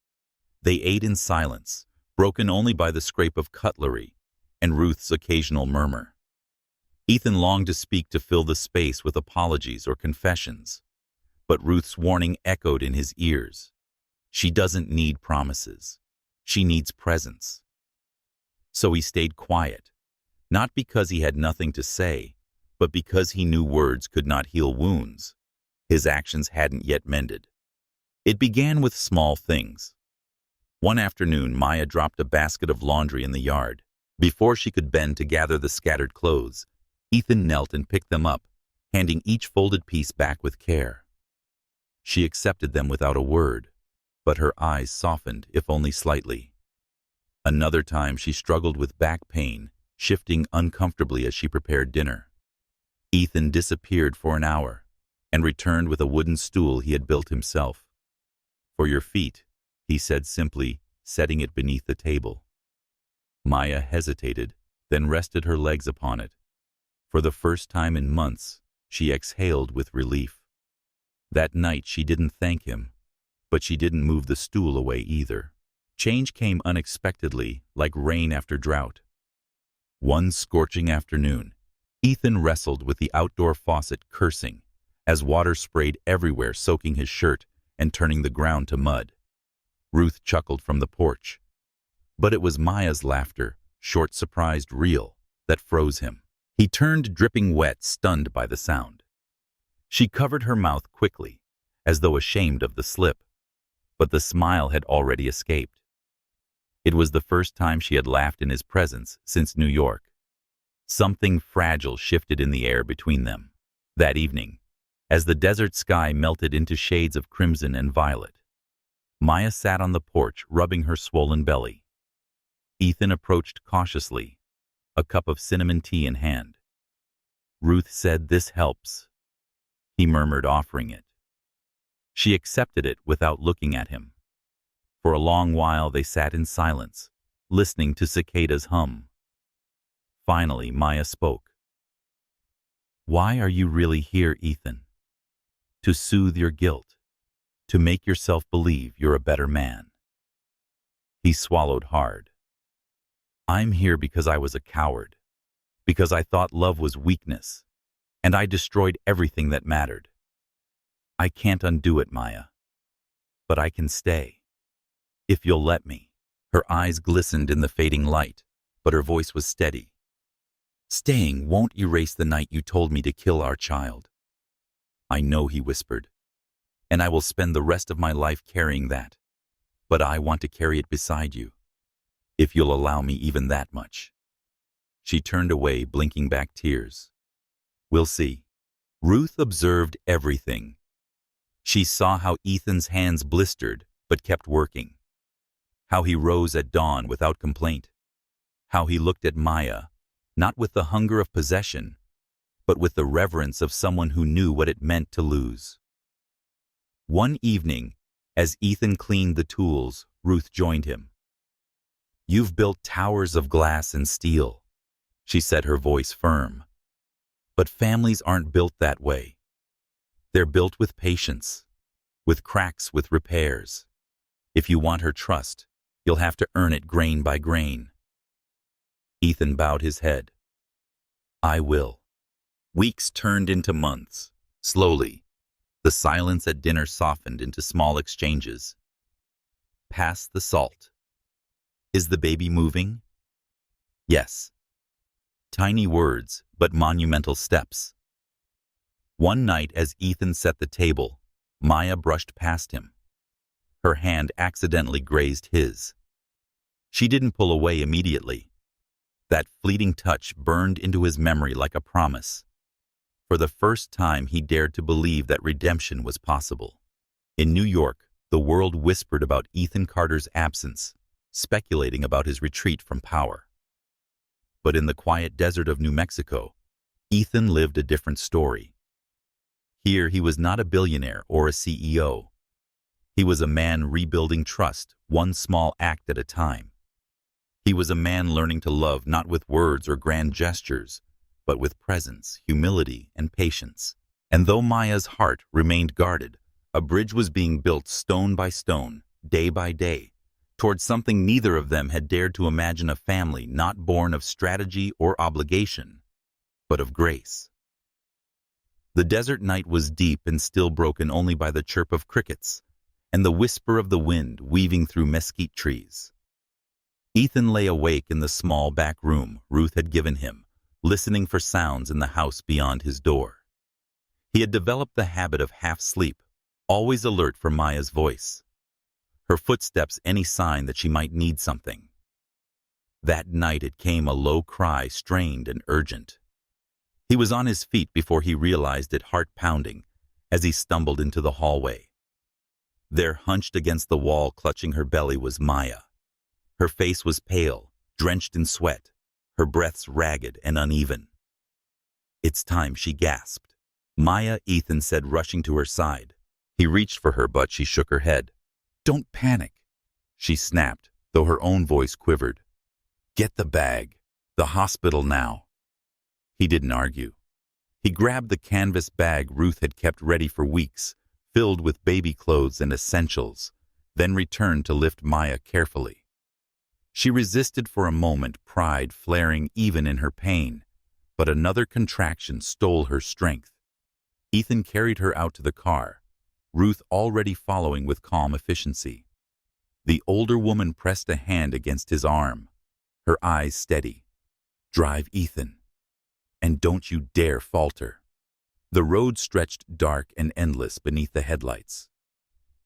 They ate in silence, broken only by the scrape of cutlery and Ruth's occasional murmur. Ethan longed to speak, to fill the space with apologies or confessions, but Ruth's warning echoed in his ears. She doesn't need promises. She needs presence. So he stayed quiet, not because he had nothing to say, but because he knew words could not heal wounds his actions hadn't yet mended. It began with small things. One afternoon, Maya dropped a basket of laundry in the yard. Before she could bend to gather the scattered clothes, Ethan knelt and picked them up, handing each folded piece back with care. She accepted them without a word, but her eyes softened, if only slightly. Another time she struggled with back pain, shifting uncomfortably as she prepared dinner. Ethan disappeared for an hour and returned with a wooden stool he had built himself. "For your feet," he said simply, setting it beneath the table. Maya hesitated, then rested her legs upon it. For the first time in months, she exhaled with relief. That night she didn't thank him, but she didn't move the stool away either. Change came unexpectedly, like rain after drought. One scorching afternoon, Ethan wrestled with the outdoor faucet, cursing, as water sprayed everywhere, soaking his shirt and turning the ground to mud. Ruth chuckled from the porch. But it was Maya's laughter, short, surprised, real, that froze him. He turned dripping wet, stunned by the sound. She covered her mouth quickly, as though ashamed of the slip, but the smile had already escaped. It was the first time she had laughed in his presence since New York. Something fragile shifted in the air between them. That evening, as the desert sky melted into shades of crimson and violet, Maya sat on the porch, rubbing her swollen belly. Ethan approached cautiously, a cup of cinnamon tea in hand. "Ruth said this helps," he murmured, offering it. She accepted it without looking at him. For a long while they sat in silence, listening to cicadas hum. Finally, Maya spoke. "Why are you really here, Ethan? To soothe your guilt, to make yourself believe you're a better man." He swallowed hard. "I'm here because I was a coward, because I thought love was weakness, and I destroyed everything that mattered. I can't undo it, Maya, but I can stay, if you'll let me." Her eyes glistened in the fading light, but her voice was steady. "Staying won't erase the night you told me to kill our child." "I know," he whispered, "and I will spend the rest of my life carrying that, but I want to carry it beside you, if you'll allow me even that much." She turned away, blinking back tears. "We'll see." Ruth observed everything. She saw how Ethan's hands blistered but kept working, how he rose at dawn without complaint, how he looked at Maya, not with the hunger of possession, but with the reverence of someone who knew what it meant to lose. One evening, as Ethan cleaned the tools, Ruth joined him. "You've built towers of glass and steel," she said, her voice firm. "But families aren't built that way. They're built with patience, with cracks, with repairs. If you want her trust, you'll have to earn it grain by grain." Ethan bowed his head. "I will." Weeks turned into months. Slowly, the silence at dinner softened into small exchanges. "Pass the salt." "Is the baby moving?" "Yes." Tiny words, but monumental steps. One night, as Ethan set the table, Maya brushed past him. Her hand accidentally grazed his. She didn't pull away immediately. That fleeting touch burned into his memory like a promise. For the first time, he dared to believe that redemption was possible. In New York, the world whispered about Ethan Carter's absence, speculating about his retreat from power. But in the quiet desert of New Mexico, Ethan lived a different story. Here, he was not a billionaire or a CEO. He was a man rebuilding trust, one small act at a time. He was a man learning to love not with words or grand gestures, but with presence, humility, and patience. And though Maya's heart remained guarded, a bridge was being built stone by stone, day by day, towards something neither of them had dared to imagine: a family not born of strategy or obligation, but of grace. The desert night was deep and still, broken only by the chirp of crickets and the whisper of the wind weaving through mesquite trees. Ethan lay awake in the small back room Ruth had given him, listening for sounds in the house beyond his door. He had developed the habit of half-sleep, always alert for Maya's voice, her footsteps, any sign that she might need something. That night it came, a low cry, strained and urgent. He was on his feet before he realized it, heart pounding, as he stumbled into the hallway. There, hunched against the wall, clutching her belly, was Maya. Her face was pale, drenched in sweat, her breaths ragged and uneven. "It's time," she gasped. "Maya," Ethan said, rushing to her side. He reached for her, but she shook her head. "Don't panic," she snapped, though her own voice quivered. "Get the bag. The hospital now." He didn't argue. He grabbed the canvas bag Ruth had kept ready for weeks, filled with baby clothes and essentials, then returned to lift Maya carefully. She resisted for a moment, pride flaring even in her pain, but another contraction stole her strength. Ethan carried her out to the car, Ruth already following with calm efficiency. The older woman pressed a hand against his arm, her eyes steady. "Drive, Ethan." and don't you dare falter." The road stretched dark and endless beneath the headlights.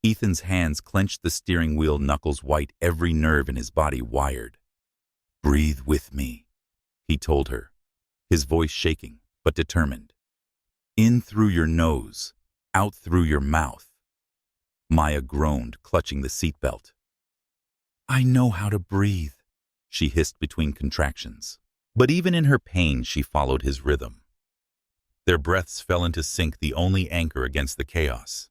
Ethan's hands clenched the steering wheel, knuckles white, every nerve in his body wired. "Breathe with me," he told her, his voice shaking but determined. "In through your nose, out through your mouth." Maya groaned, clutching the seatbelt. "I know how to breathe," she hissed between contractions. But even in her pain, she followed his rhythm. Their breaths fell into sync, the only anchor against the chaos.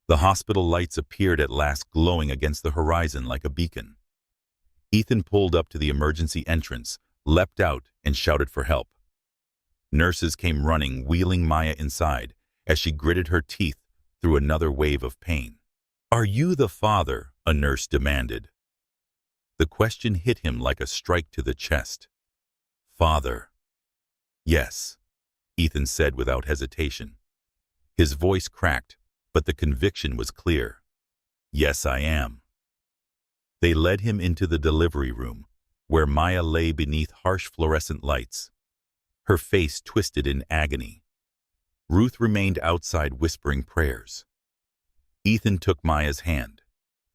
The hospital lights appeared at last, glowing against the horizon like a beacon. Ethan pulled up to the emergency entrance, leapt out, and shouted for help. Nurses came running, wheeling Maya inside as she gritted her teeth through another wave of pain. "Are you the father?" a nurse demanded. The question hit him like a strike to the chest. "Father." "Yes," Ethan said without hesitation. His voice cracked, but the conviction was clear. "Yes, I am." They led him into the delivery room, where Maya lay beneath harsh fluorescent lights, her face twisted in agony. Ruth remained outside whispering prayers. Ethan took Maya's hand.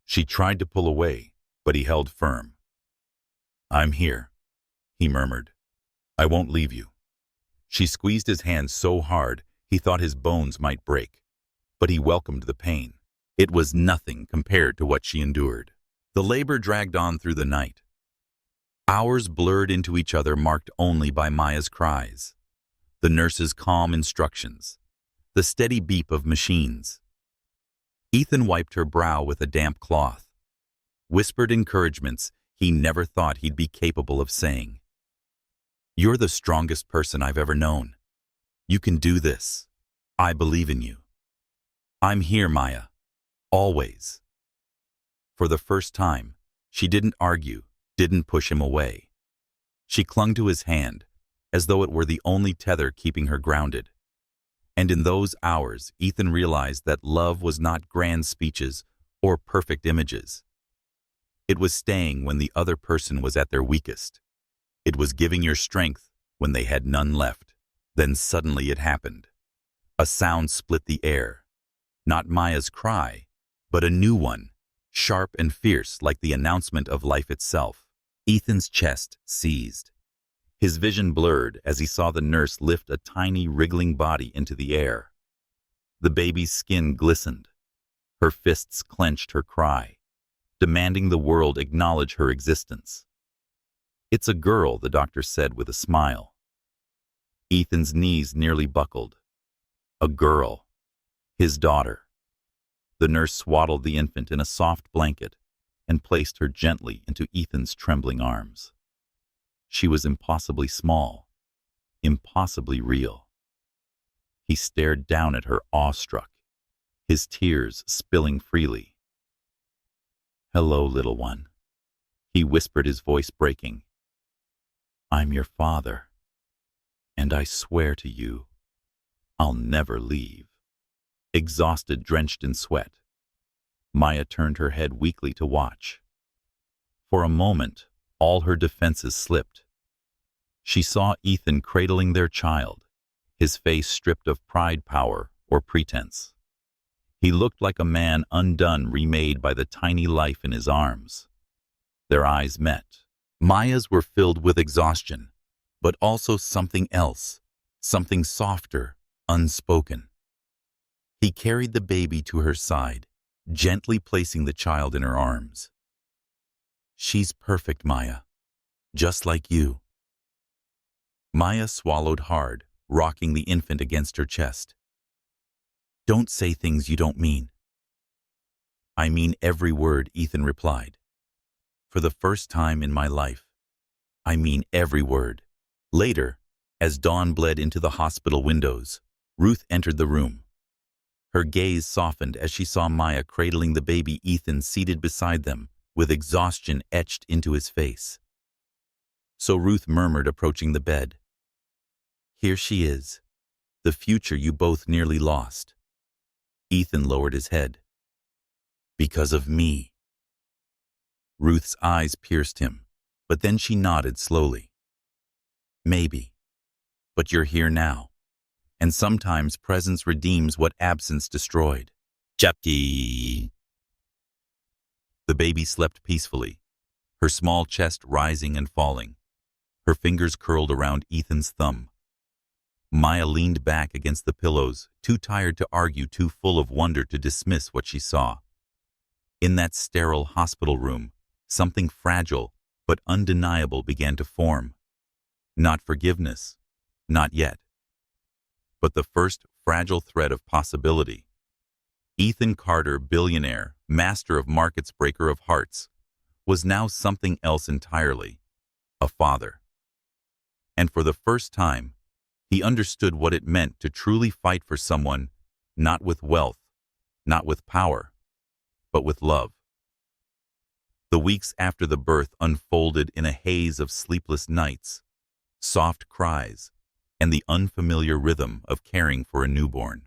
She tried to pull away, but he held firm. "I'm here," he murmured. "I won't leave you." She squeezed his hand so hard he thought his bones might break, but he welcomed the pain. It was nothing compared to what she endured. The labor dragged on through the night. Hours blurred into each other, marked only by Maya's cries, the nurse's calm instructions, the steady beep of machines. Ethan wiped her brow with a damp cloth, whispered encouragements he never thought he'd be capable of saying. "You're the strongest person I've ever known. You can do this. I believe in you. I'm here, Maya. Always." For the first time, she didn't argue, didn't push him away. She clung to his hand, as though it were the only tether keeping her grounded. And in those hours, Ethan realized that love was not grand speeches or perfect images. It was staying when the other person was at their weakest. It was giving your strength when they had none left. Then suddenly it happened. A sound split the air. Not Maya's cry, but a new one, sharp and fierce like the announcement of life itself. Ethan's chest seized. His vision blurred as he saw the nurse lift a tiny, wriggling body into the air. The baby's skin glistened. Her fists clenched her cry, demanding the world acknowledge her existence. "It's a girl," the doctor said with a smile. Ethan's knees nearly buckled. A girl. His daughter. The nurse swaddled the infant in a soft blanket and placed her gently into Ethan's trembling arms. She was impossibly small, impossibly real. He stared down at her, awestruck, his tears spilling freely. "Hello, little one," he whispered, his voice breaking. "I'm your father, and I swear to you, I'll never leave." Exhausted, drenched in sweat, Maya turned her head weakly to watch. For a moment, all her defenses slipped. She saw Ethan cradling their child, his face stripped of pride, power, or pretense. He looked like a man undone, remade by the tiny life in his arms. Their eyes met. Maya's were filled with exhaustion, but also something else, something softer, unspoken. He carried the baby to her side, gently placing the child in her arms. "She's perfect, Maya, just like you." Maya swallowed hard, rocking the infant against her chest. "Don't say things you don't mean." "I mean every word," Ethan replied. "For the first time in my life, I mean every word." Later, as dawn bled into the hospital windows, Ruth entered the room. Her gaze softened as she saw Maya cradling the baby, Ethan seated beside them, with exhaustion etched into his face. So Ruth murmured, approaching the bed, "Here she is, the future you both nearly lost." Ethan lowered his head. "Because of me." Ruth's eyes pierced him, but then she nodded slowly. "Maybe." but you're here now. And sometimes presence redeems what absence destroyed. Chapki. The baby slept peacefully, her small chest rising and falling, her fingers curled around Ethan's thumb. Maya leaned back against the pillows, too tired to argue, too full of wonder to dismiss what she saw. In that sterile hospital room, something fragile but undeniable began to form. Not forgiveness, not yet, but the first fragile thread of possibility. Ethan Carter, billionaire, master of markets, breaker of hearts, was now something else entirely, a father. And for the first time, he understood what it meant to truly fight for someone, not with wealth, not with power, but with love. The weeks after the birth unfolded in a haze of sleepless nights, soft cries, and the unfamiliar rhythm of caring for a newborn.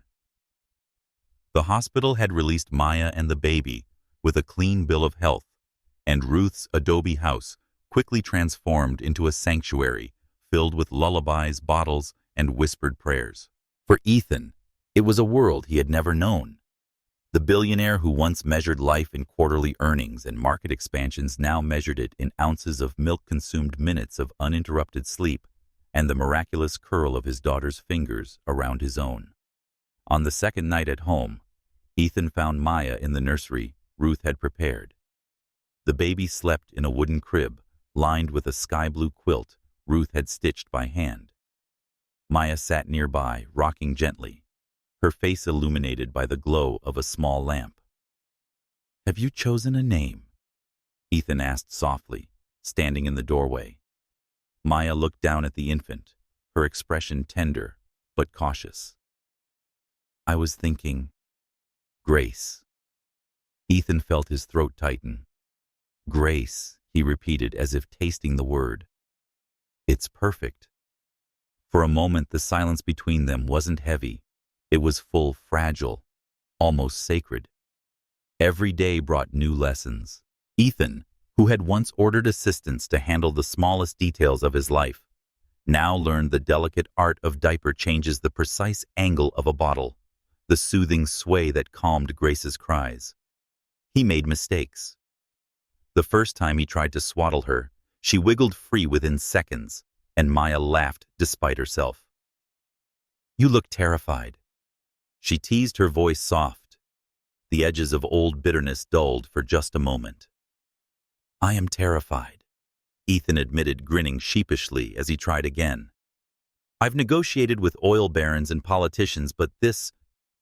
The hospital had released Maya and the baby with a clean bill of health, and Ruth's adobe house quickly transformed into a sanctuary filled with lullabies, bottles, and whispered prayers. For Ethan, it was a world he had never known. The billionaire who once measured life in quarterly earnings and market expansions now measured it in ounces of milk-consumed minutes of uninterrupted sleep and the miraculous curl of his daughter's fingers around his own. On the second night at home, Ethan found Maya in the nursery Ruth had prepared. The baby slept in a wooden crib, lined with a sky-blue quilt Ruth had stitched by hand. Maya sat nearby, rocking gently, her face illuminated by the glow of a small lamp. "Have you chosen a name?" Ethan asked softly, standing in the doorway. Maya looked down at the infant, her expression tender but cautious. "I was thinking, Grace." Ethan felt his throat tighten. "Grace," he repeated as if tasting the word. "It's perfect." For a moment, the silence between them wasn't heavy. It was full, fragile, almost sacred. Every day brought new lessons. Ethan, who had once ordered assistants to handle the smallest details of his life, now learned the delicate art of diaper changes, the precise angle of a bottle, the soothing sway that calmed Grace's cries. He made mistakes. The first time he tried to swaddle her, she wiggled free within seconds, and Maya laughed despite herself. "You look terrified." She teased, her voice soft. The edges of old bitterness dulled for just a moment. "I am terrified," Ethan admitted, grinning sheepishly as he tried again. "I've negotiated with oil barons and politicians, but this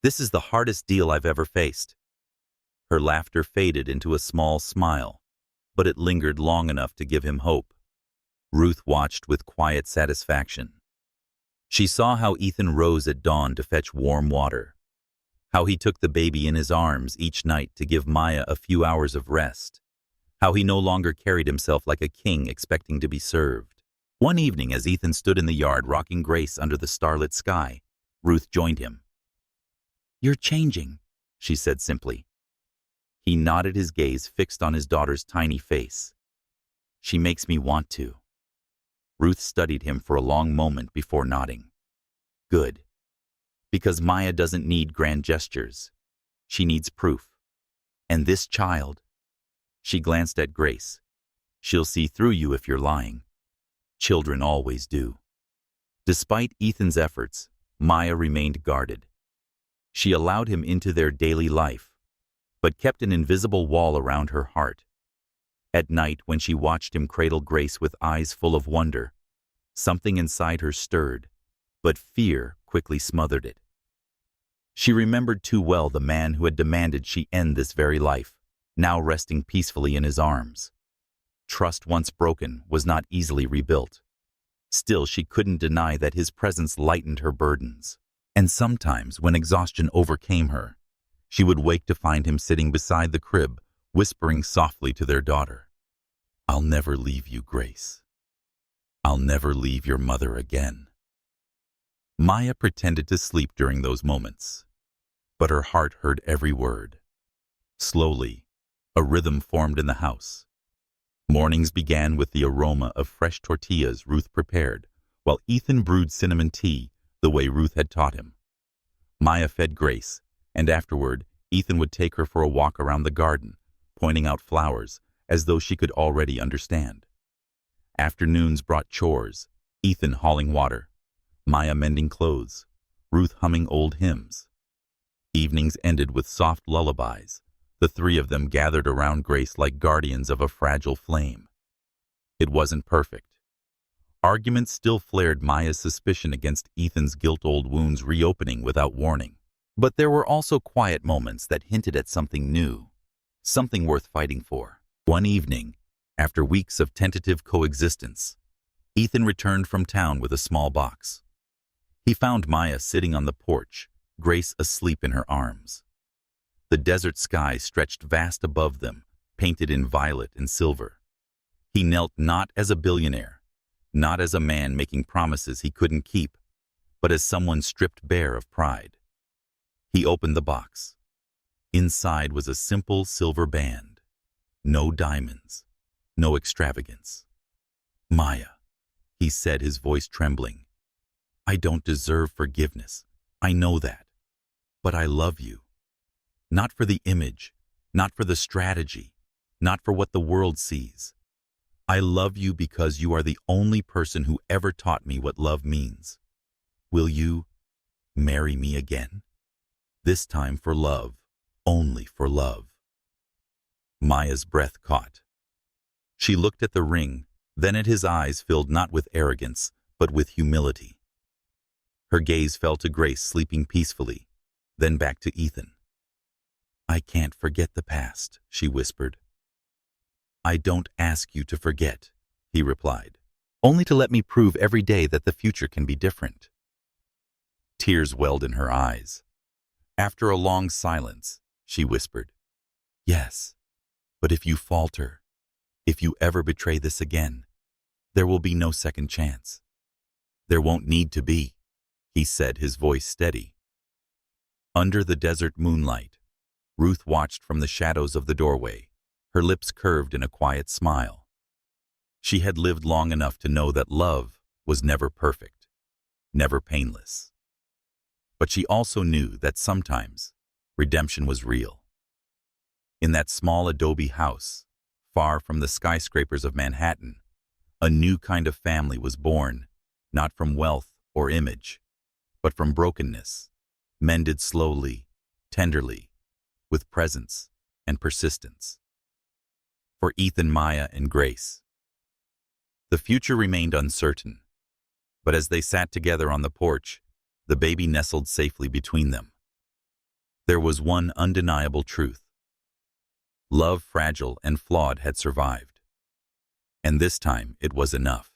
is the hardest deal I've ever faced." Her laughter faded into a small smile, but it lingered long enough to give him hope. Ruth watched with quiet satisfaction. She saw how Ethan rose at dawn to fetch warm water, how he took the baby in his arms each night to give Maya a few hours of rest, how he no longer carried himself like a king expecting to be served. One evening, as Ethan stood in the yard rocking Grace under the starlit sky, Ruth joined him. "You're changing," she said simply. He nodded, his gaze fixed on his daughter's tiny face. "She makes me want to." Ruth studied him for a long moment before nodding. "Good. Because Maya doesn't need grand gestures. She needs proof. And this child," she glanced at Grace, "she'll see through you if you're lying. Children always do." Despite Ethan's efforts, Maya remained guarded. She allowed him into their daily life, but kept an invisible wall around her heart. At night, when she watched him cradle Grace with eyes full of wonder, something inside her stirred, but fear quickly smothered it. She remembered too well the man who had demanded she end this very life, now resting peacefully in his arms. Trust once broken was not easily rebuilt. Still, she couldn't deny that his presence lightened her burdens. And sometimes, when exhaustion overcame her, she would wake to find him sitting beside the crib, whispering softly to their daughter, "I'll never leave you, Grace. I'll never leave your mother again." Maya pretended to sleep during those moments, but her heart heard every word. Slowly, a rhythm formed in the house. Mornings began with the aroma of fresh tortillas Ruth prepared, while Ethan brewed cinnamon tea the way Ruth had taught him. Maya fed Grace, and afterward, Ethan would take her for a walk around the garden, pointing out flowers as though she could already understand. Afternoons brought chores, Ethan hauling water, Maya mending clothes, Ruth humming old hymns. Evenings ended with soft lullabies, the three of them gathered around Grace like guardians of a fragile flame. It wasn't perfect. Arguments still flared Maya's suspicion against Ethan's guilt-old wounds reopening without warning. But there were also quiet moments that hinted at something new, something worth fighting for. One evening, after weeks of tentative coexistence, Ethan returned from town with a small box. He found Maya sitting on the porch, Grace asleep in her arms. The desert sky stretched vast above them, painted in violet and silver. He knelt not as a billionaire, not as a man making promises he couldn't keep, but as someone stripped bare of pride. He opened the box. Inside was a simple silver band. No diamonds, no extravagance. "Maya," he said, his voice trembling, "I don't deserve forgiveness. I know that. But I love you. Not for the image, not for the strategy, not for what the world sees. I love you because you are the only person who ever taught me what love means. Will you marry me again? This time for love, only for love." Maya's breath caught. She looked at the ring, then at his eyes filled not with arrogance, but with humility. Her gaze fell to Grace sleeping peacefully, then back to Ethan. "I can't forget the past," she whispered. "I don't ask you to forget," he replied, "only to let me prove every day that the future can be different." Tears welled in her eyes. After a long silence, she whispered, "Yes, but if you falter, if you ever betray this again, there will be no second chance." "There won't need to be," he said, his voice steady. Under the desert moonlight, Ruth watched from the shadows of the doorway, her lips curved in a quiet smile. She had lived long enough to know that love was never perfect, never painless. But she also knew that sometimes redemption was real. In that small adobe house, far from the skyscrapers of Manhattan, a new kind of family was born, not from wealth or image, but from brokenness, mended slowly, tenderly, with presence and persistence. For Ethan, Maya, and Grace, the future remained uncertain, but as they sat together on the porch, the baby nestled safely between them. There was one undeniable truth. Love, fragile and flawed, had survived. And this time it was enough.